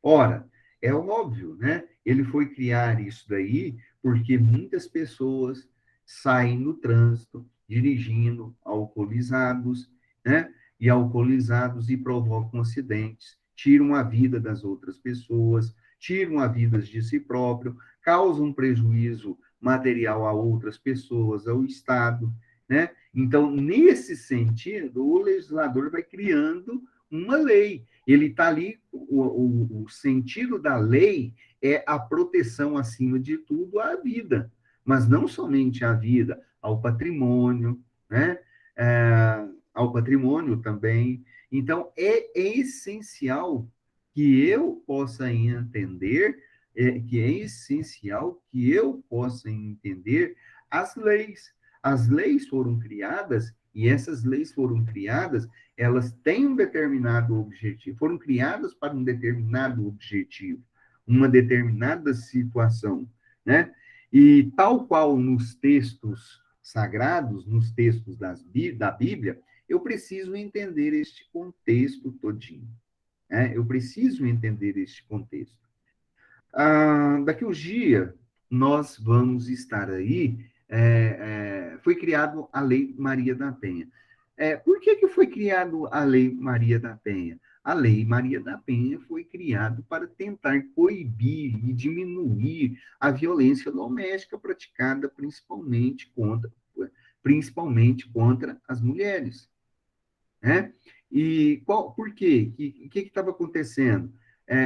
Ora, é óbvio, né? Ele foi criar isso daí porque muitas pessoas saem no trânsito dirigindo alcoolizados, né? E alcoolizados e provocam acidentes, tiram a vida das outras pessoas, tiram a vida de si próprio, causam prejuízo material a outras pessoas, ao Estado, né? Então, nesse sentido, o legislador vai criando uma lei. Ele está ali, o sentido da lei é a proteção, acima de tudo, à vida, mas não somente à vida, ao patrimônio, né? Ao patrimônio também. Então, é essencial que eu possa entender, que é essencial que eu possa entender as leis. As leis foram criadas, e essas leis foram criadas, elas têm um determinado objetivo, foram criadas para um determinado objetivo, uma determinada situação, né? E tal qual nos textos sagrados, nos textos da Bíblia, eu preciso entender este contexto todinho, né? Eu preciso entender este contexto. Daqui uns dias, nós vamos estar aí foi criado a Lei Maria da Penha. Por que foi criado a Lei Maria da Penha? A Lei Maria da Penha foi criada para tentar coibir e diminuir a violência doméstica praticada principalmente contra as mulheres, né? E por quê? O que estava acontecendo?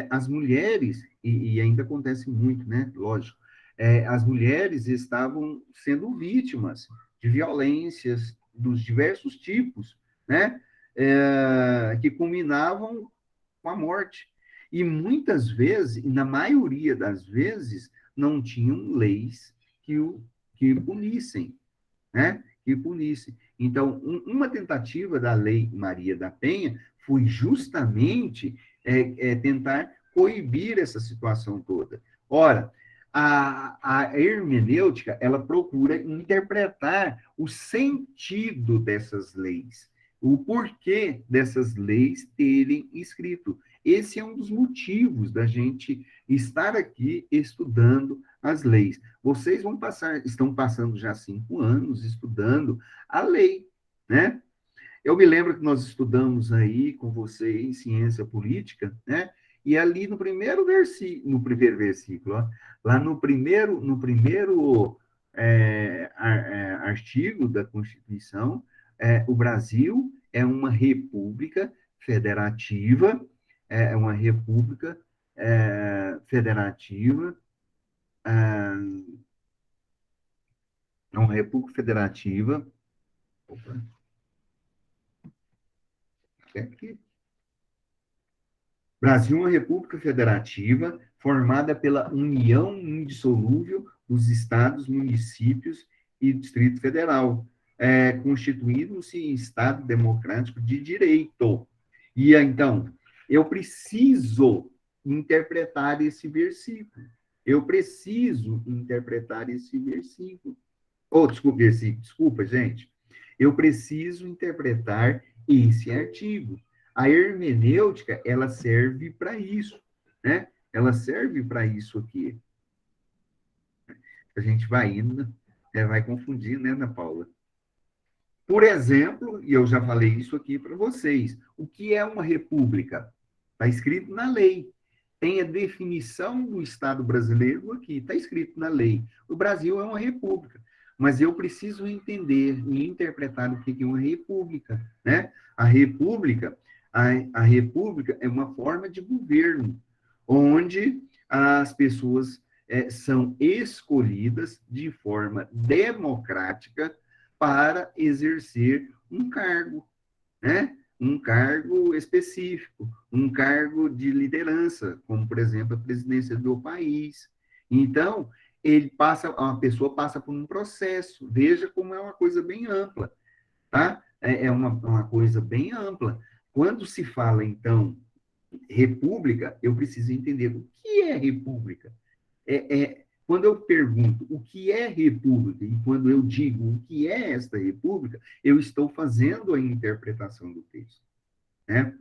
As mulheres, e ainda acontece muito, né? Lógico, as mulheres estavam sendo vítimas de violências dos diversos tipos, né? Que culminavam com a morte. E muitas vezes, e na maioria das vezes, não tinham leis que punissem, né? Que punisse. Então, uma tentativa da Lei Maria da Penha foi justamente tentar coibir essa situação toda. Ora, a hermenêutica, ela procura interpretar o sentido dessas leis, o porquê dessas leis terem escrito. Esse é um dos motivos da gente estar aqui estudando as leis. Vocês estão passando já 5 anos estudando a lei, né? Eu me lembro que nós estudamos aí com vocês ciência política, né? E ali no primeiro versículo, ó, lá no primeiro artigo da Constituição, o Brasil é uma república federativa, é uma república federativa, é uma república federativa. Opa, aqui. Brasil é uma república federativa formada pela união indissolúvel dos estados, municípios e Distrito Federal, constituindo-se em Estado democrático de direito. E, então, eu preciso interpretar esse versículo. Eu preciso interpretar esse versículo. Desculpa, gente. Eu preciso interpretar esse artigo. A hermenêutica, ela serve para isso, né? Ela serve para isso aqui. A gente vai indo, vai confundir, né, Ana Paula? Por exemplo, e eu já falei isso aqui para vocês, o que é uma república? Está escrito na lei. Tem a definição do Estado brasileiro aqui, está escrito na lei. O Brasil é uma república, mas eu preciso entender e interpretar o que é uma república, né? A república é uma forma de governo, onde as pessoas são escolhidas de forma democrática para exercer um cargo, né? Um cargo específico, um cargo de liderança, como, por exemplo, a presidência do país. Então, a pessoa passa por um processo. Veja como é uma coisa bem ampla, tá? É uma coisa bem ampla. Quando se fala, então, república, eu preciso entender o que é república. Quando eu pergunto o que é república e quando eu digo o que é esta república, eu estou fazendo a interpretação do texto, né?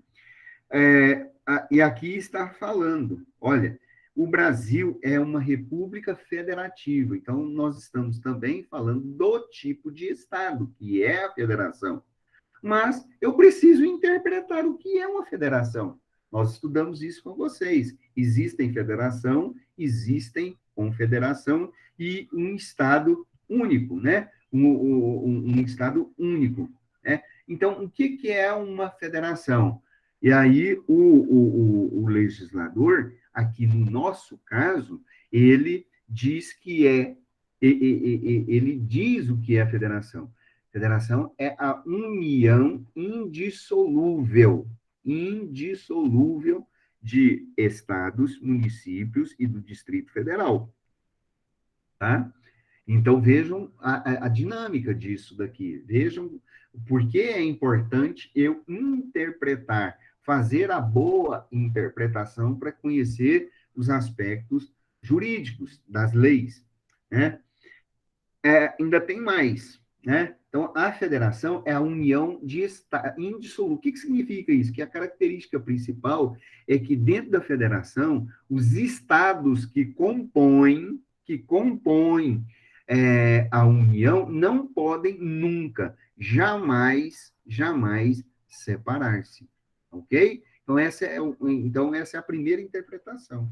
E aqui está falando, olha, o Brasil é uma república federativa, então nós estamos também falando do tipo de Estado, que é a federação. Mas eu preciso interpretar o que é uma federação. Nós estudamos isso com vocês. Existem federação, existem confederação e um Estado único, né? Um Estado único, né? Então, o que é uma federação? E aí, o legislador, aqui no nosso caso, ele diz ele diz o que é a federação. Federação é a união indissolúvel de estados, municípios e do Distrito Federal, tá? Então, vejam a dinâmica disso daqui. Vejam por que é importante eu interpretar, fazer a boa interpretação para conhecer os aspectos jurídicos das leis, né? Ainda tem mais, né? Então, a federação é a união de estados indissolúvel. O que significa isso? Que a característica principal é que dentro da federação, os estados que compõem a união, não podem nunca, jamais, jamais separar-se, ok? Então, essa é a primeira interpretação.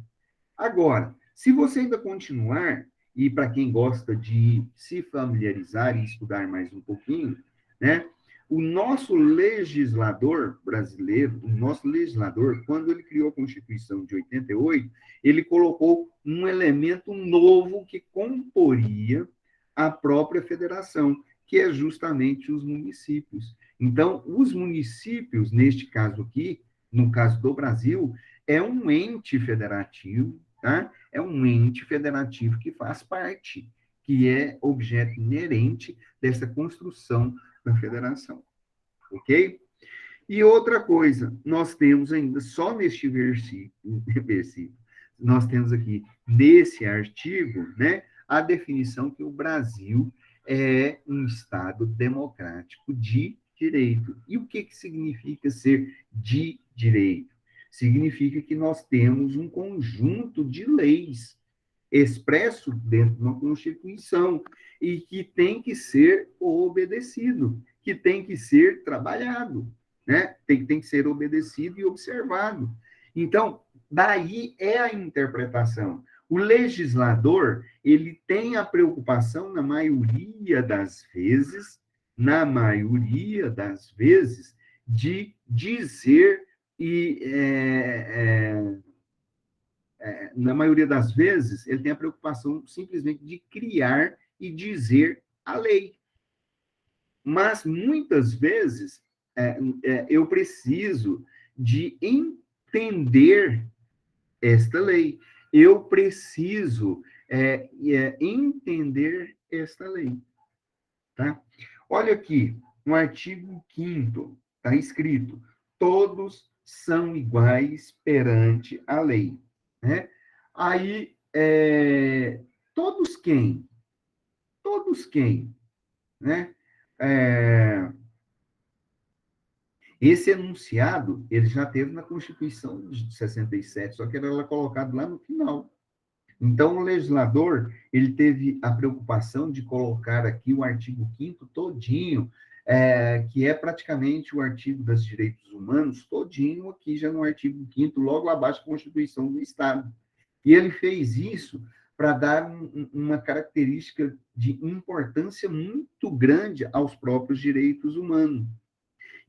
Agora, se você ainda continuar, e para quem gosta de se familiarizar e estudar mais um pouquinho, né? O nosso legislador brasileiro, o nosso legislador, quando ele criou a Constituição de 88, ele colocou um elemento novo que comporia a própria federação, que é justamente os municípios. Então, os municípios, neste caso aqui, no caso do Brasil, é um ente federativo, tá? É um ente federativo que faz parte, que é objeto inerente dessa construção da federação, ok? E outra coisa, nós temos ainda, só neste versículo, nós temos aqui, nesse artigo, né, a definição que o Brasil é um Estado democrático de direito. E o que significa ser de direito? Significa que nós temos um conjunto de leis expresso dentro de uma Constituição e que tem que ser obedecido, que tem que ser trabalhado, né? Tem que ser obedecido e observado. Então, daí é a interpretação. O legislador, ele tem a preocupação, na maioria das vezes, de dizer e na maioria das vezes, ele tem a preocupação simplesmente de criar e dizer a lei. Mas, muitas vezes, eu preciso de entender esta lei. Eu preciso entender esta lei. Tá? Olha aqui, no artigo 5º, está escrito: todos são iguais perante a lei. Né? Aí, todos quem? Todos quem? Né? Esse enunciado, ele já teve na Constituição de 67, só que ele era colocado lá no final. Então, o legislador, ele teve a preocupação de colocar aqui o artigo 5º todinho, que é praticamente o artigo dos direitos humanos, todinho aqui já no artigo 5º, logo abaixo da Constituição do Estado. E ele fez isso para dar uma característica de importância muito grande aos próprios direitos humanos.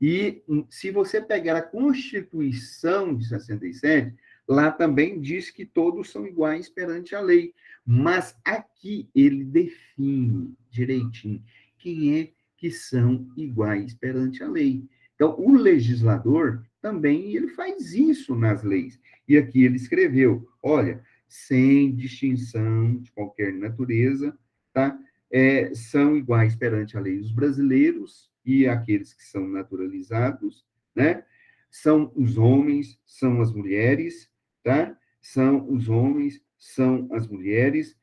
E se você pegar a Constituição de 67, lá também diz que todos são iguais perante a lei. Mas aqui ele define direitinho quem é que são iguais perante a lei. Então, o legislador também ele faz isso nas leis. E aqui ele escreveu, olha, sem distinção de qualquer natureza, tá? São iguais perante a lei os brasileiros e aqueles que são naturalizados, né? São os homens, são as mulheres, tá? São os homens, são as mulheres,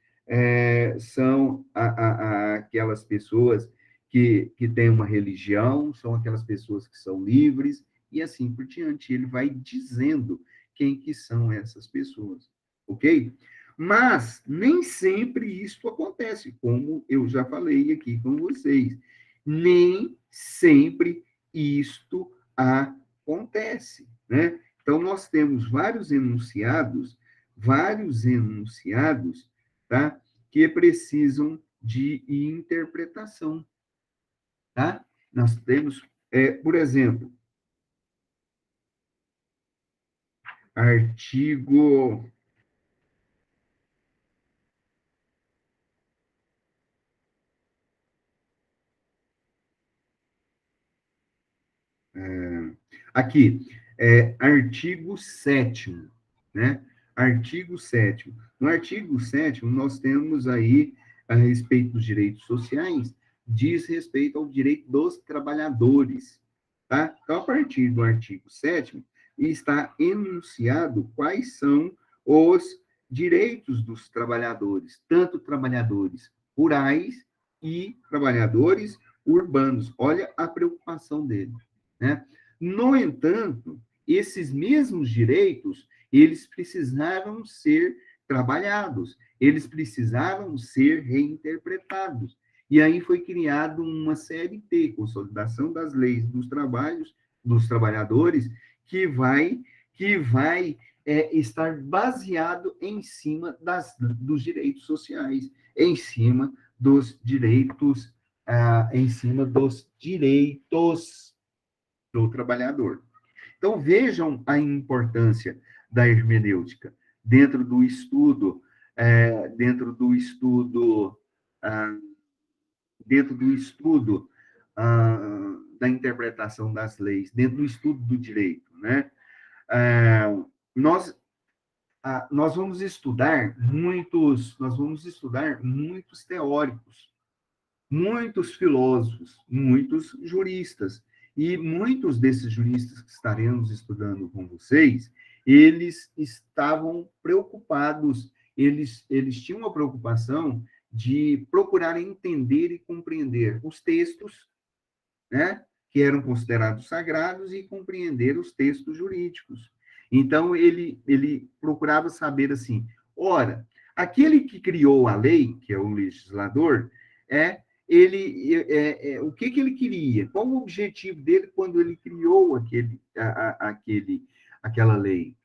são aquelas pessoas que têm uma religião, são aquelas pessoas que são livres, e assim por diante. Ele vai dizendo quem que são essas pessoas, ok? Mas nem sempre isso acontece, como eu já falei aqui com vocês. Nem sempre isto acontece, né? Então, nós temos vários enunciados, tá? Que precisam de interpretação, tá? Nós temos, por exemplo, artigo... Aqui, artigo 7º, né? Artigo 7º. No artigo 7º, nós temos aí, a respeito dos direitos sociais, diz respeito ao direito dos trabalhadores, tá? Então, a partir do artigo 7º, está enunciado quais são os direitos dos trabalhadores, tanto trabalhadores rurais e trabalhadores urbanos. Olha a preocupação dele, né? No entanto, esses mesmos direitos, eles precisaram ser trabalhados. eles precisaram ser reinterpretados. E aí foi criado uma CLT, Consolidação das Leis dos Trabalhos dos Trabalhadores, que vai estar baseado em cima dos direitos sociais, em cima dos direitos do trabalhador. Então, vejam a importância da hermenêutica dentro do estudo, dentro do estudo, ah, dentro do estudo da interpretação das leis, dentro do estudo do direito, né? Nós nós vamos estudar muitos teóricos, muitos filósofos, muitos juristas. E muitos desses juristas que estaremos estudando com vocês, eles estavam preocupados, eles tinham uma preocupação de procurar entender e compreender os textos, né, que eram considerados sagrados e compreender os textos jurídicos. Então, ele procurava saber assim, ora, aquele que criou a lei, que é o legislador, o que ele queria? Qual o objetivo dele quando ele criou aquela lei?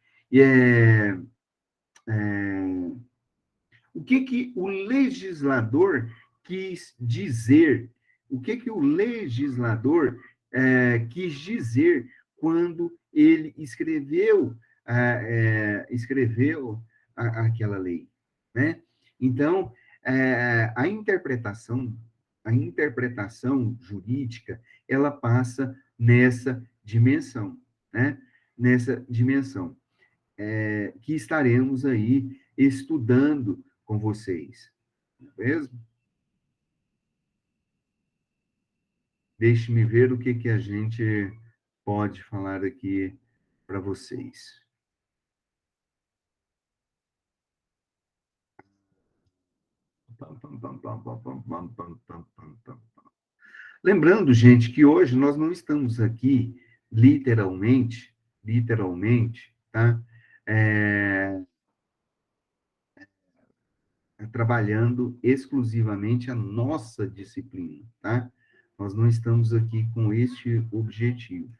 O que o legislador quis dizer? O que o legislador quis dizer quando ele escreveu aquela lei, né? Então, a interpretação jurídica, ela passa nessa dimensão, né? Nessa dimensão que estaremos aí estudando com vocês, não é mesmo? Deixe-me ver o que a gente pode falar aqui para vocês. Lembrando, gente, que hoje nós não estamos aqui literalmente, tá? Trabalhando exclusivamente a nossa disciplina, tá? Nós não estamos aqui com este objetivo,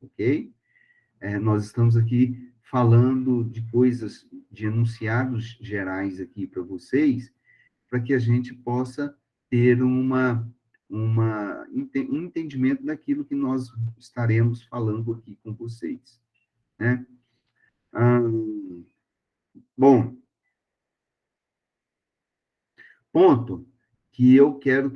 ok? Nós estamos aqui falando de coisas, de enunciados gerais aqui para vocês, para que a gente possa ter um entendimento daquilo que nós estaremos falando aqui com vocês, né? Bom, ponto que eu quero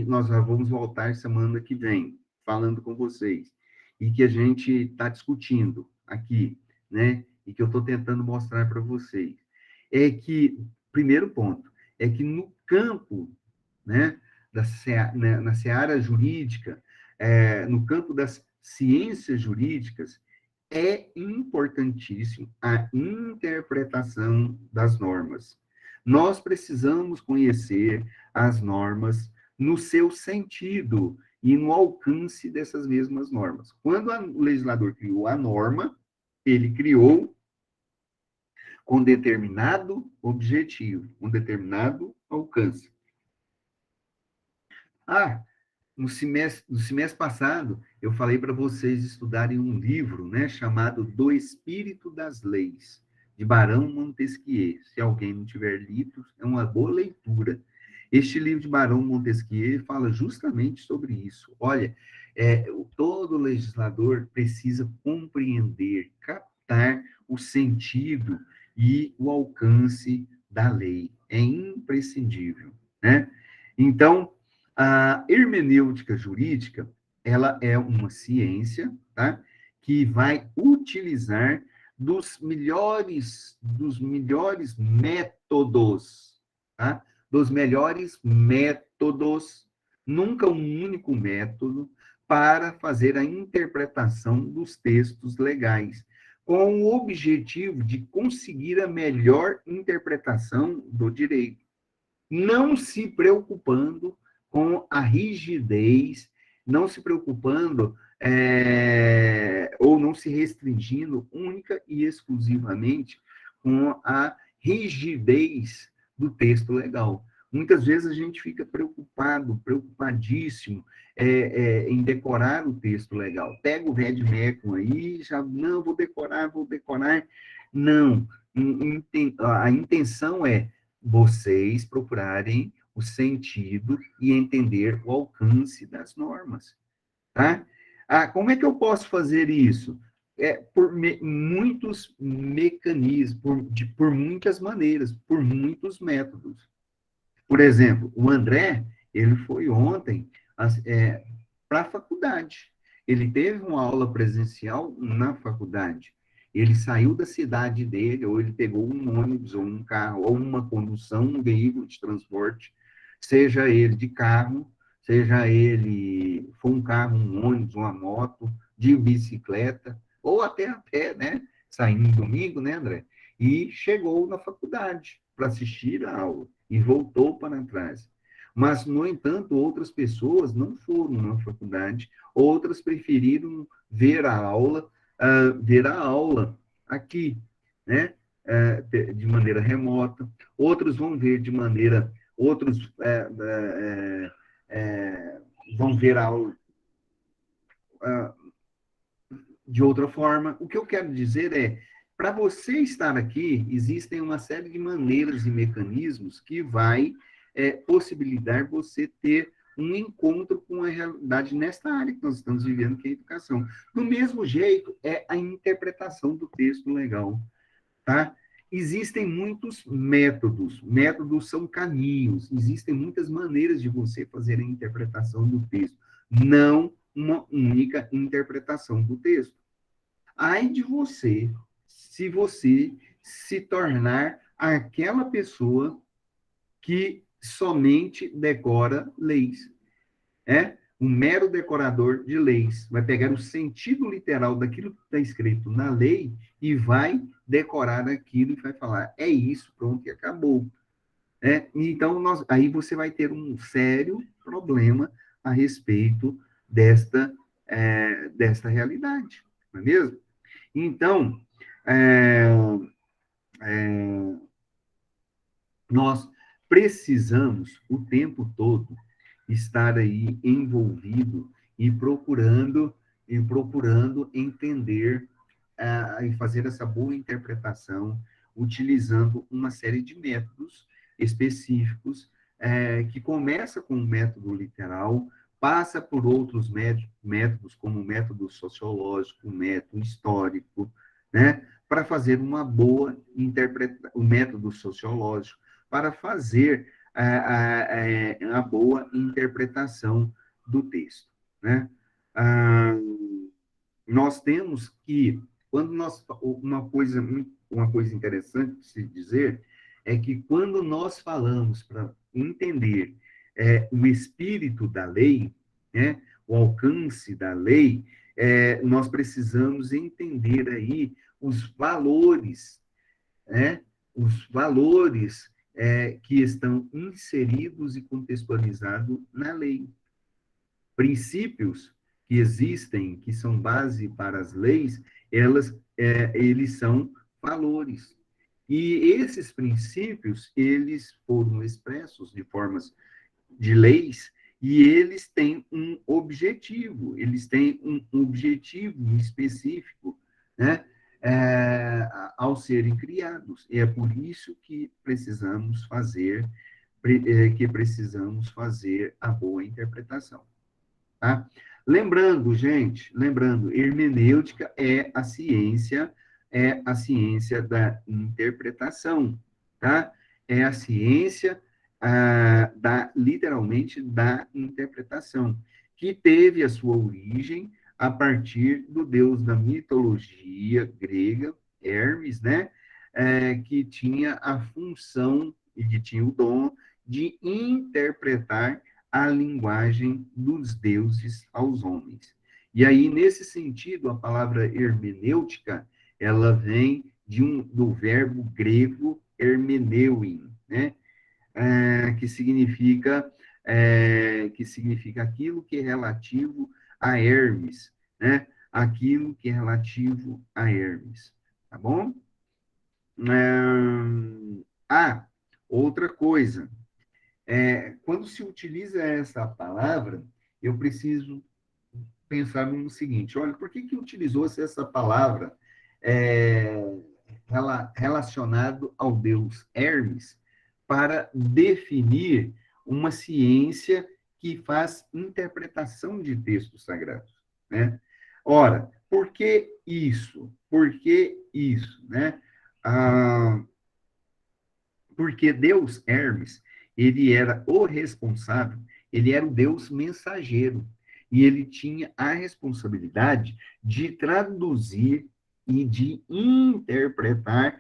nós já vamos voltar semana que vem, falando com vocês, e que a gente está discutindo aqui, né? E que eu estou tentando mostrar para vocês. Primeiro ponto, é que no campo, né, na seara jurídica, no campo das ciências jurídicas, é importantíssimo a interpretação das normas. Nós precisamos conhecer as normas no seu sentido e no alcance dessas mesmas normas. Quando o legislador criou a norma, ele criou com determinado objetivo, com determinado alcance. No semestre passado, eu falei para vocês estudarem um livro, né, chamado Do Espírito das Leis, de Barão Montesquieu. Se alguém não tiver lido, é uma boa leitura. Este livro de Barão Montesquieu fala justamente sobre isso. Olha, todo legislador precisa compreender, captar o sentido e o alcance da lei. É imprescindível, né? Então, a hermenêutica jurídica, ela é uma ciência, tá? Que vai utilizar dos melhores métodos, tá? Dos melhores métodos, nunca um único método, para fazer a interpretação dos textos legais, com o objetivo de conseguir a melhor interpretação do direito, não se preocupando com a rigidez, não se preocupando ou não se restringindo única e exclusivamente com a rigidez do texto legal. Muitas vezes a gente fica preocupadíssimo em decorar o texto legal. Pega o Red Mecum aí, já, não, vou decorar. Não, a intenção é vocês procurarem o sentido e entender o alcance das normas, tá? Como é que eu posso fazer isso? Por muitos mecanismos, por muitas maneiras, por muitos métodos. Por exemplo, o André, ele foi ontem para a faculdade. Ele teve uma aula presencial na faculdade. Ele saiu da cidade dele, ou ele pegou um ônibus, ou um carro, ou uma condução, um veículo de transporte, seja ele de carro, seja ele for um carro, um ônibus, uma moto, de bicicleta, ou até a pé, né? Saindo domingo, né, André? E chegou na faculdade para assistir a aula e voltou para trás. Mas, no entanto, outras pessoas não foram na faculdade, outras preferiram ver a aula aqui, né? De maneira remota, outros vão ver de maneira, outros vão ver a aula de outra forma. O que eu quero dizer é, para você estar aqui, existem uma série de maneiras e mecanismos que vai possibilitar você ter um encontro com a realidade nesta área que nós estamos vivendo, que é a educação. Do mesmo jeito, é a interpretação do texto legal, tá? Existem muitos métodos, métodos são caminhos, existem muitas maneiras de você fazer a interpretação do texto, não uma única interpretação do texto. Ai de você, se você se tornar aquela pessoa que somente decora leis. Um mero decorador de leis. Vai pegar o sentido literal daquilo que está escrito na lei e vai decorar aquilo e vai falar, é isso, pronto, e acabou. Então, aí você vai ter um sério problema a respeito desta realidade, não é mesmo? Então, é, nós precisamos o tempo todo estar aí envolvido e procurando entender e fazer essa boa interpretação, utilizando uma série de métodos específicos, que começa com o método literal, passa por outros métodos, como o método sociológico, o método histórico, né? Para fazer uma boa interpretação, o método sociológico, para fazer a boa interpretação do texto, né? Nós temos que, uma coisa interessante de se dizer é que quando nós falamos para entender o espírito da lei, né, o alcance da lei, nós precisamos entender aí os valores, né, os valores que estão inseridos e contextualizados na lei. Princípios que existem, que são base para as leis, eles são valores. E esses princípios, eles foram expressos de formas de leis, e eles têm um objetivo, específico, né? Ao serem criados. E é por isso que precisamos fazer a boa interpretação. Tá? Lembrando, hermenêutica é a ciência da interpretação, tá? É a ciência literalmente, da interpretação, que teve a sua origem a partir do deus da mitologia grega, Hermes, né? Que tinha a função e que tinha o dom de interpretar a linguagem dos deuses aos homens. E aí, nesse sentido, a palavra hermenêutica, ela vem do verbo grego hermeneuin, né? Que significa aquilo que é relativo a Hermes, né? Aquilo que é relativo a Hermes, tá bom? Ah, Outra coisa, quando se utiliza essa palavra, eu preciso pensar no seguinte: olha, por que utilizou-se essa palavra é, relacionado ao deus Hermes para definir uma ciência que faz interpretação de textos sagrados, né? Ora, por que isso? Por que isso, né? Ah, porque Deus Hermes, ele era o responsável, ele era o Deus mensageiro, e ele tinha a responsabilidade de traduzir e de interpretar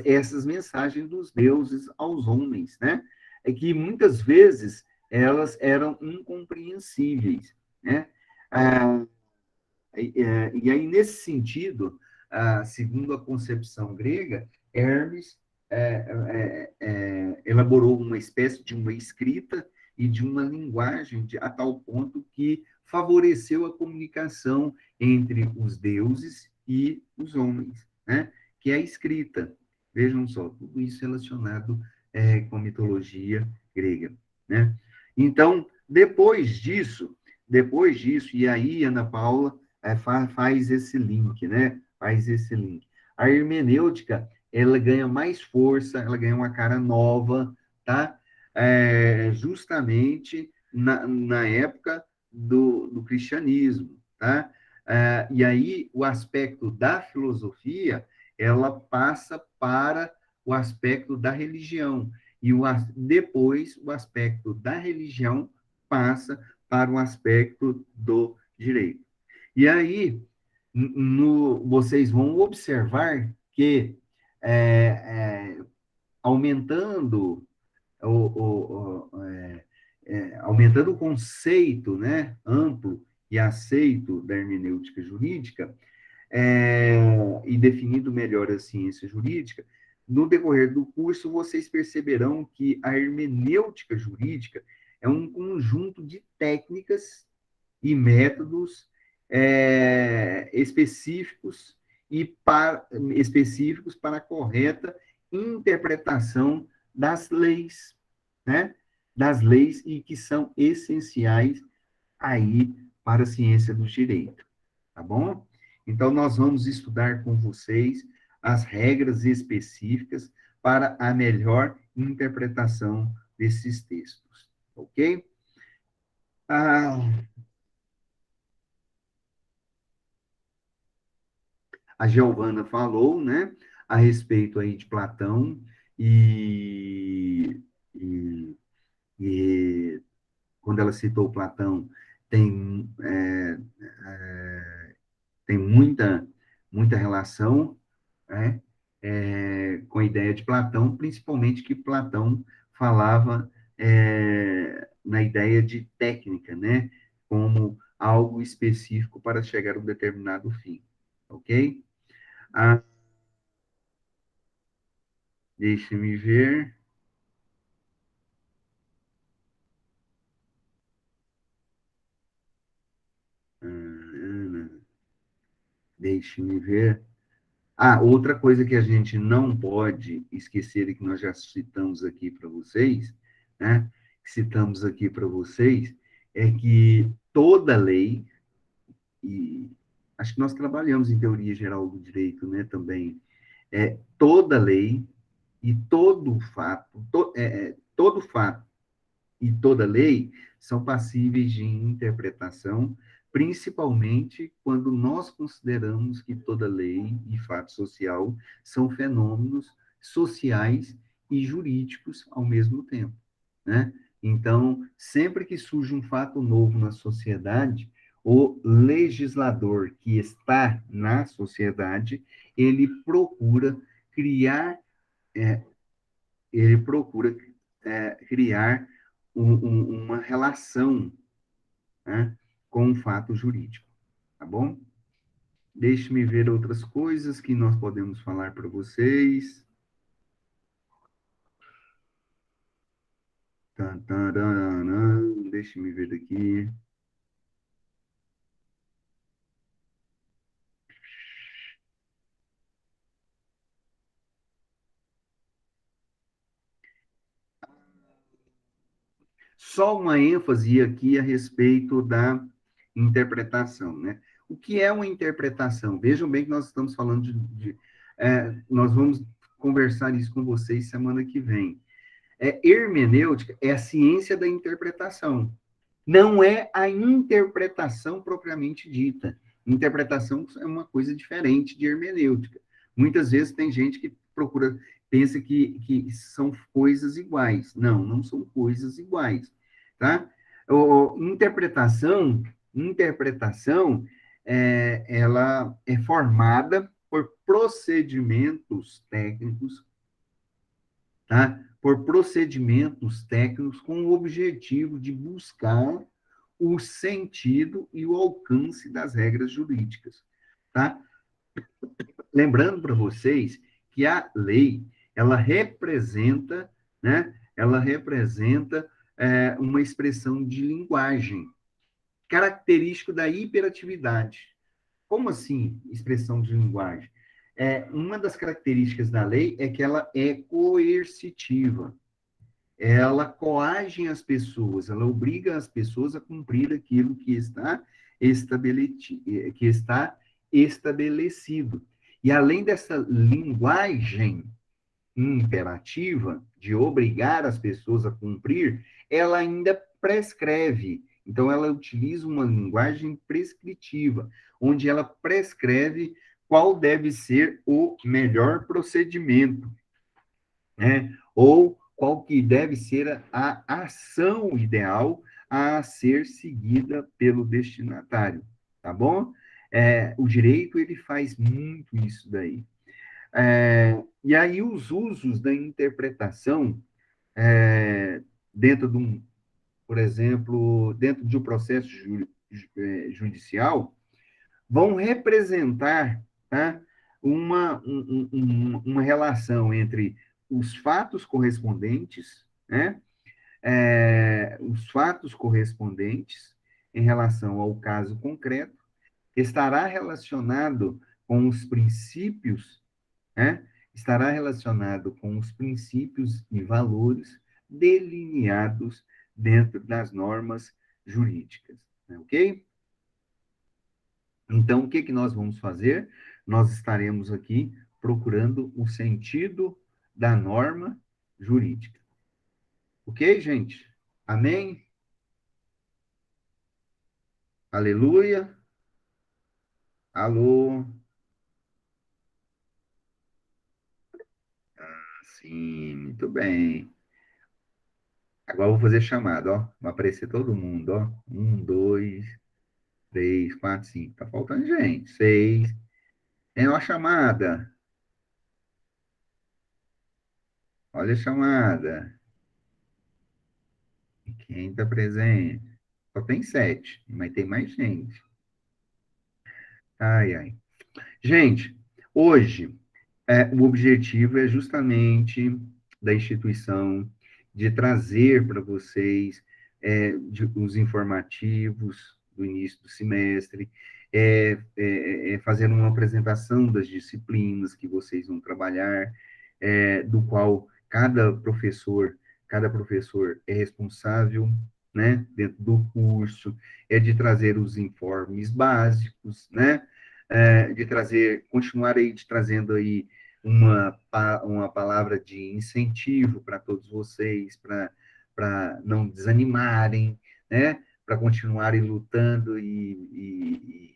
essas mensagens dos deuses aos homens, né? É que muitas vezes elas eram incompreensíveis, né? Ah, e aí, nesse sentido, segundo a concepção grega, Hermes elaborou uma espécie de uma escrita e de uma linguagem a tal ponto que favoreceu a comunicação entre os deuses e os homens, né? Que é a escrita. Vejam só, tudo isso relacionado com a mitologia grega, né? Então, depois disso, e aí, Ana Paula, faz esse link, né? Faz esse link. A hermenêutica, ela ganha mais força, ela ganha uma cara nova, tá? Justamente na época do cristianismo, tá? E aí, o aspecto da filosofia, ela passa para o aspecto da religião, e depois o aspecto da religião passa para o aspecto do direito. E aí, vocês vão observar que é, aumentando aumentando o conceito, né, amplo e aceito da hermenêutica jurídica, e definindo melhor a ciência jurídica, no decorrer do curso vocês perceberão que a hermenêutica jurídica é um conjunto de técnicas e métodos específicos específicos para a correta interpretação das leis, né? Das leis e que são essenciais aí para a ciência do direito, tá bom? Então, nós vamos estudar com vocês as regras específicas para a melhor interpretação desses textos, ok? Ah, a Giovana falou, né, a respeito aí de Platão e, e, e quando ela citou Platão, tem, tem muita relação, né, com a ideia de Platão, principalmente que Platão falava na ideia de técnica, né, como algo específico para chegar a um determinado fim, ok? Ah, deixe-me ver. Ana, deixe-me ver. Outra coisa que a gente não pode esquecer e que nós já citamos aqui para vocês, né? Citamos aqui para vocês, é que toda lei, e acho que nós trabalhamos em teoria geral do direito, né, também, toda lei e todo fato, todo fato e toda lei são passíveis de interpretação, principalmente quando nós consideramos que toda lei e fato social são fenômenos sociais e jurídicos ao mesmo tempo, né? Então, sempre que surge um fato novo na sociedade, o legislador que está na sociedade, ele procura criar é, ele procura criar uma relação, né, com um fato jurídico, tá bom? Deixe-me ver outras coisas que nós podemos falar para vocês. Deixe-me ver aqui. Só uma ênfase aqui a respeito da interpretação, né? O que é uma interpretação? Vejam bem que nós estamos falando nós vamos conversar isso com vocês semana que vem. Hermenêutica é a ciência da interpretação. Não é a interpretação propriamente dita. Interpretação é uma coisa diferente de hermenêutica. Muitas vezes tem gente que pensa que são coisas iguais. Não, não são coisas iguais, tá? Interpretação, ela é formada por procedimentos técnicos, tá? Por procedimentos técnicos com o objetivo de buscar o sentido e o alcance das regras jurídicas, tá? Lembrando para vocês que a lei, ela representa, né? Ela representa uma expressão de linguagem, característico da hiperatividade. Como assim, expressão de linguagem? Uma das características da lei é que ela é coercitiva. Ela coage as pessoas, ela obriga as pessoas a cumprir aquilo que está estabelecido. E além dessa linguagem imperativa de obrigar as pessoas a cumprir, ela ainda prescreve. Então, ela utiliza uma linguagem prescritiva, onde ela prescreve qual deve ser o melhor procedimento, né? Ou qual que deve ser a ação ideal a ser seguida pelo destinatário, tá bom? O direito, ele faz muito isso daí. E aí, os usos da interpretação, dentro de por exemplo, dentro de um processo judicial, vão representar, tá, uma relação entre os fatos correspondentes, né? Os fatos correspondentes em relação ao caso concreto, estará relacionado com os princípios, né? Estará relacionado com os princípios e valores delineados dentro das normas jurídicas, né? Ok? Então, o que que nós vamos fazer? Nós estaremos aqui procurando o sentido da norma jurídica. Ok, gente? Amém? Aleluia? Alô? Sim, muito bem. Agora eu vou fazer chamada, ó. Vai aparecer todo mundo, ó. 1, 2, 3, 4, 5. Tá faltando gente. 6. É uma chamada. Olha a chamada. Quem está presente? Só tem 7, mas tem mais gente. Ai, ai. Gente, hoje, o objetivo é justamente da instituição de trazer para vocês os informativos do início do semestre, fazer uma apresentação das disciplinas que vocês vão trabalhar, do qual cada professor é responsável, né, dentro do curso, de trazer os informes básicos, né, de trazer, continuar aí trazendo aí uma palavra de incentivo para todos vocês, para não desanimarem, né? Para continuarem lutando e,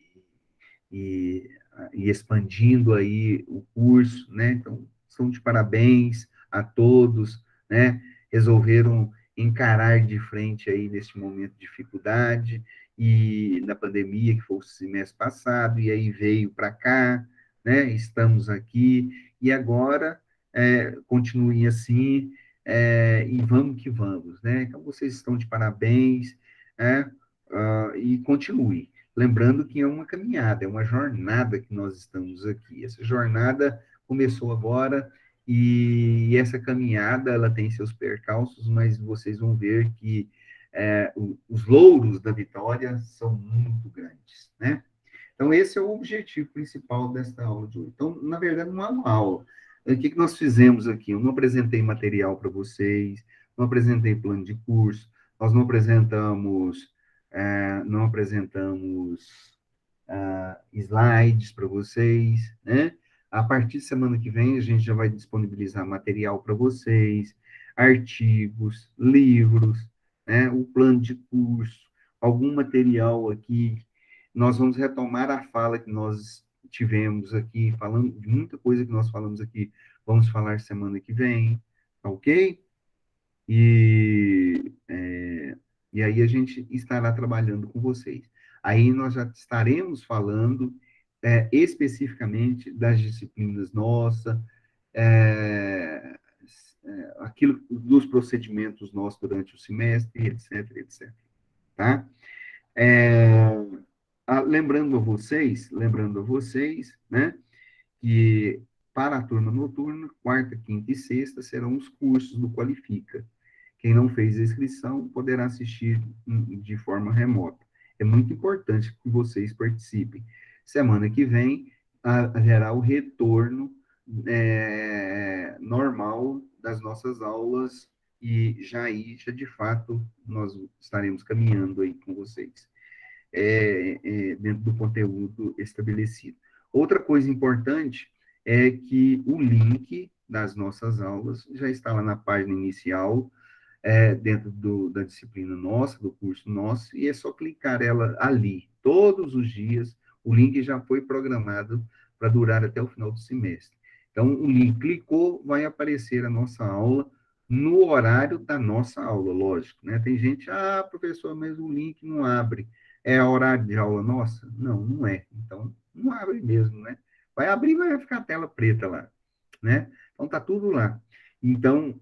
e expandindo aí o curso, né? Então, são de parabéns a todos, né? Resolveram encarar de frente aí neste momento de dificuldade e na pandemia, que foi o semestre passado, e aí veio para cá, né? Estamos aqui, e agora continuem assim, e vamos que vamos, né? Então, vocês estão de parabéns, né? E continuem. Lembrando que é uma caminhada, é uma jornada que nós estamos aqui. Essa jornada começou agora e essa caminhada ela tem seus percalços, mas vocês vão ver que os louros da vitória são muito grandes, né? Então, esse é o objetivo principal desta aula de hoje. Então, na verdade, não é uma aula. O que nós fizemos aqui? Eu não apresentei material para vocês, não apresentei plano de curso, nós não apresentamos slides para vocês, né? A partir de semana que vem, a gente já vai disponibilizar material para vocês, artigos, livros, né? O plano de curso, algum material aqui. Nós vamos retomar a fala que nós tivemos aqui, falando de muita coisa que nós falamos aqui, vamos falar semana que vem, tá ok? E, e aí a gente estará trabalhando com vocês. Aí nós já estaremos falando especificamente das disciplinas nossas, é, aquilo dos procedimentos nossos durante o semestre, etc, etc. Tá? É, lembrando a vocês, né, que para a turma noturna, quarta, quinta e sexta serão os cursos do Qualifica. Quem não fez a inscrição poderá assistir de forma remota. É muito importante que vocês participem. Semana que vem haverá o retorno normal das nossas aulas e já de fato nós estaremos caminhando aí com vocês dentro do conteúdo estabelecido. Outra coisa importante é que o link das nossas aulas já está lá na página inicial dentro da disciplina nossa, do curso nosso, e é só clicar ela ali. Todos os dias, o link já foi programado para durar até o final do semestre. Então, o link clicou, vai aparecer a nossa aula no horário da nossa aula, lógico, né? Tem gente, professor, mas o link não abre. É horário de aula nossa? Não, não é. Então, não abre mesmo, né? Vai abrir e vai ficar a tela preta lá, né? Então, tá tudo lá. Então,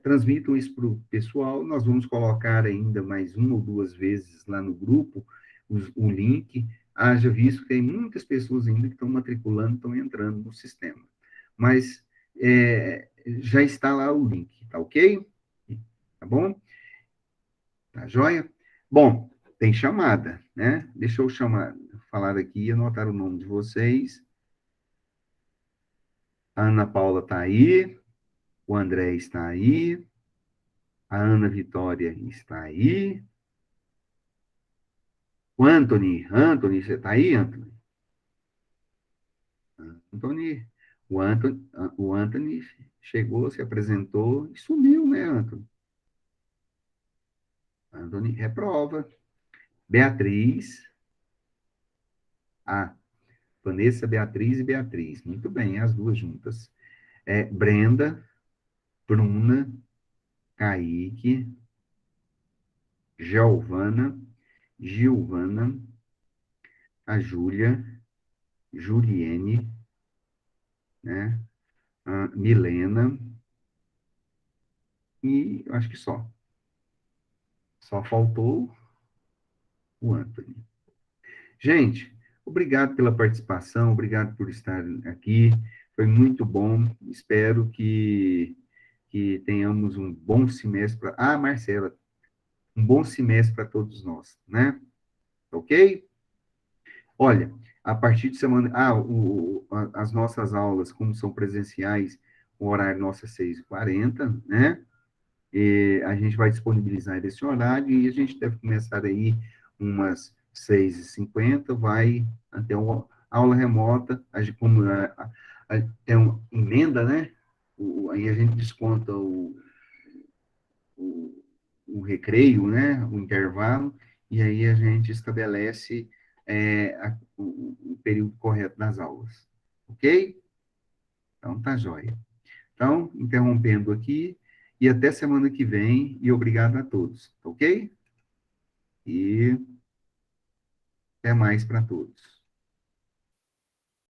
transmitam isso para o pessoal. Nós vamos colocar ainda mais uma ou duas vezes lá no grupo o link. Haja visto que tem muitas pessoas ainda que estão matriculando, estão entrando no sistema. Mas já está lá o link, tá ok? Tá bom? Tá joia? Bom, tem chamada, né? Deixa eu falar aqui e anotar o nome de vocês. A Ana Paula está aí, o André está aí, a Ana Vitória está aí. O Anthony, você está aí, Anthony? Anthony, o Anthony chegou, se apresentou e sumiu, né, Anthony? Anthony reprova. Beatriz, Vanessa, Beatriz e Beatriz. Muito bem, as duas juntas. Brenda, Bruna, Kaique, Giovana, a Júlia, Juliene, né? A Milena, e acho que só. Só faltou o Anthony. Gente, obrigado pela participação, obrigado por estar aqui. Foi muito bom. Espero que tenhamos um bom semestre. Marcela, um bom semestre para todos nós, né? Ok? Olha, a partir de semana. As nossas aulas, como são presenciais, o horário nosso é 6h40, né? E a gente vai disponibilizar esse horário e a gente deve começar aí umas 6h50, vai até uma aula remota, a gente, como tem uma emenda, né? Aí a gente desconta o, o recreio, né? O intervalo, e aí a gente estabelece o período correto das aulas. Ok? Então, tá jóia. Então, interrompendo aqui, e até semana que vem, e obrigado a todos, ok? E até mais para todos.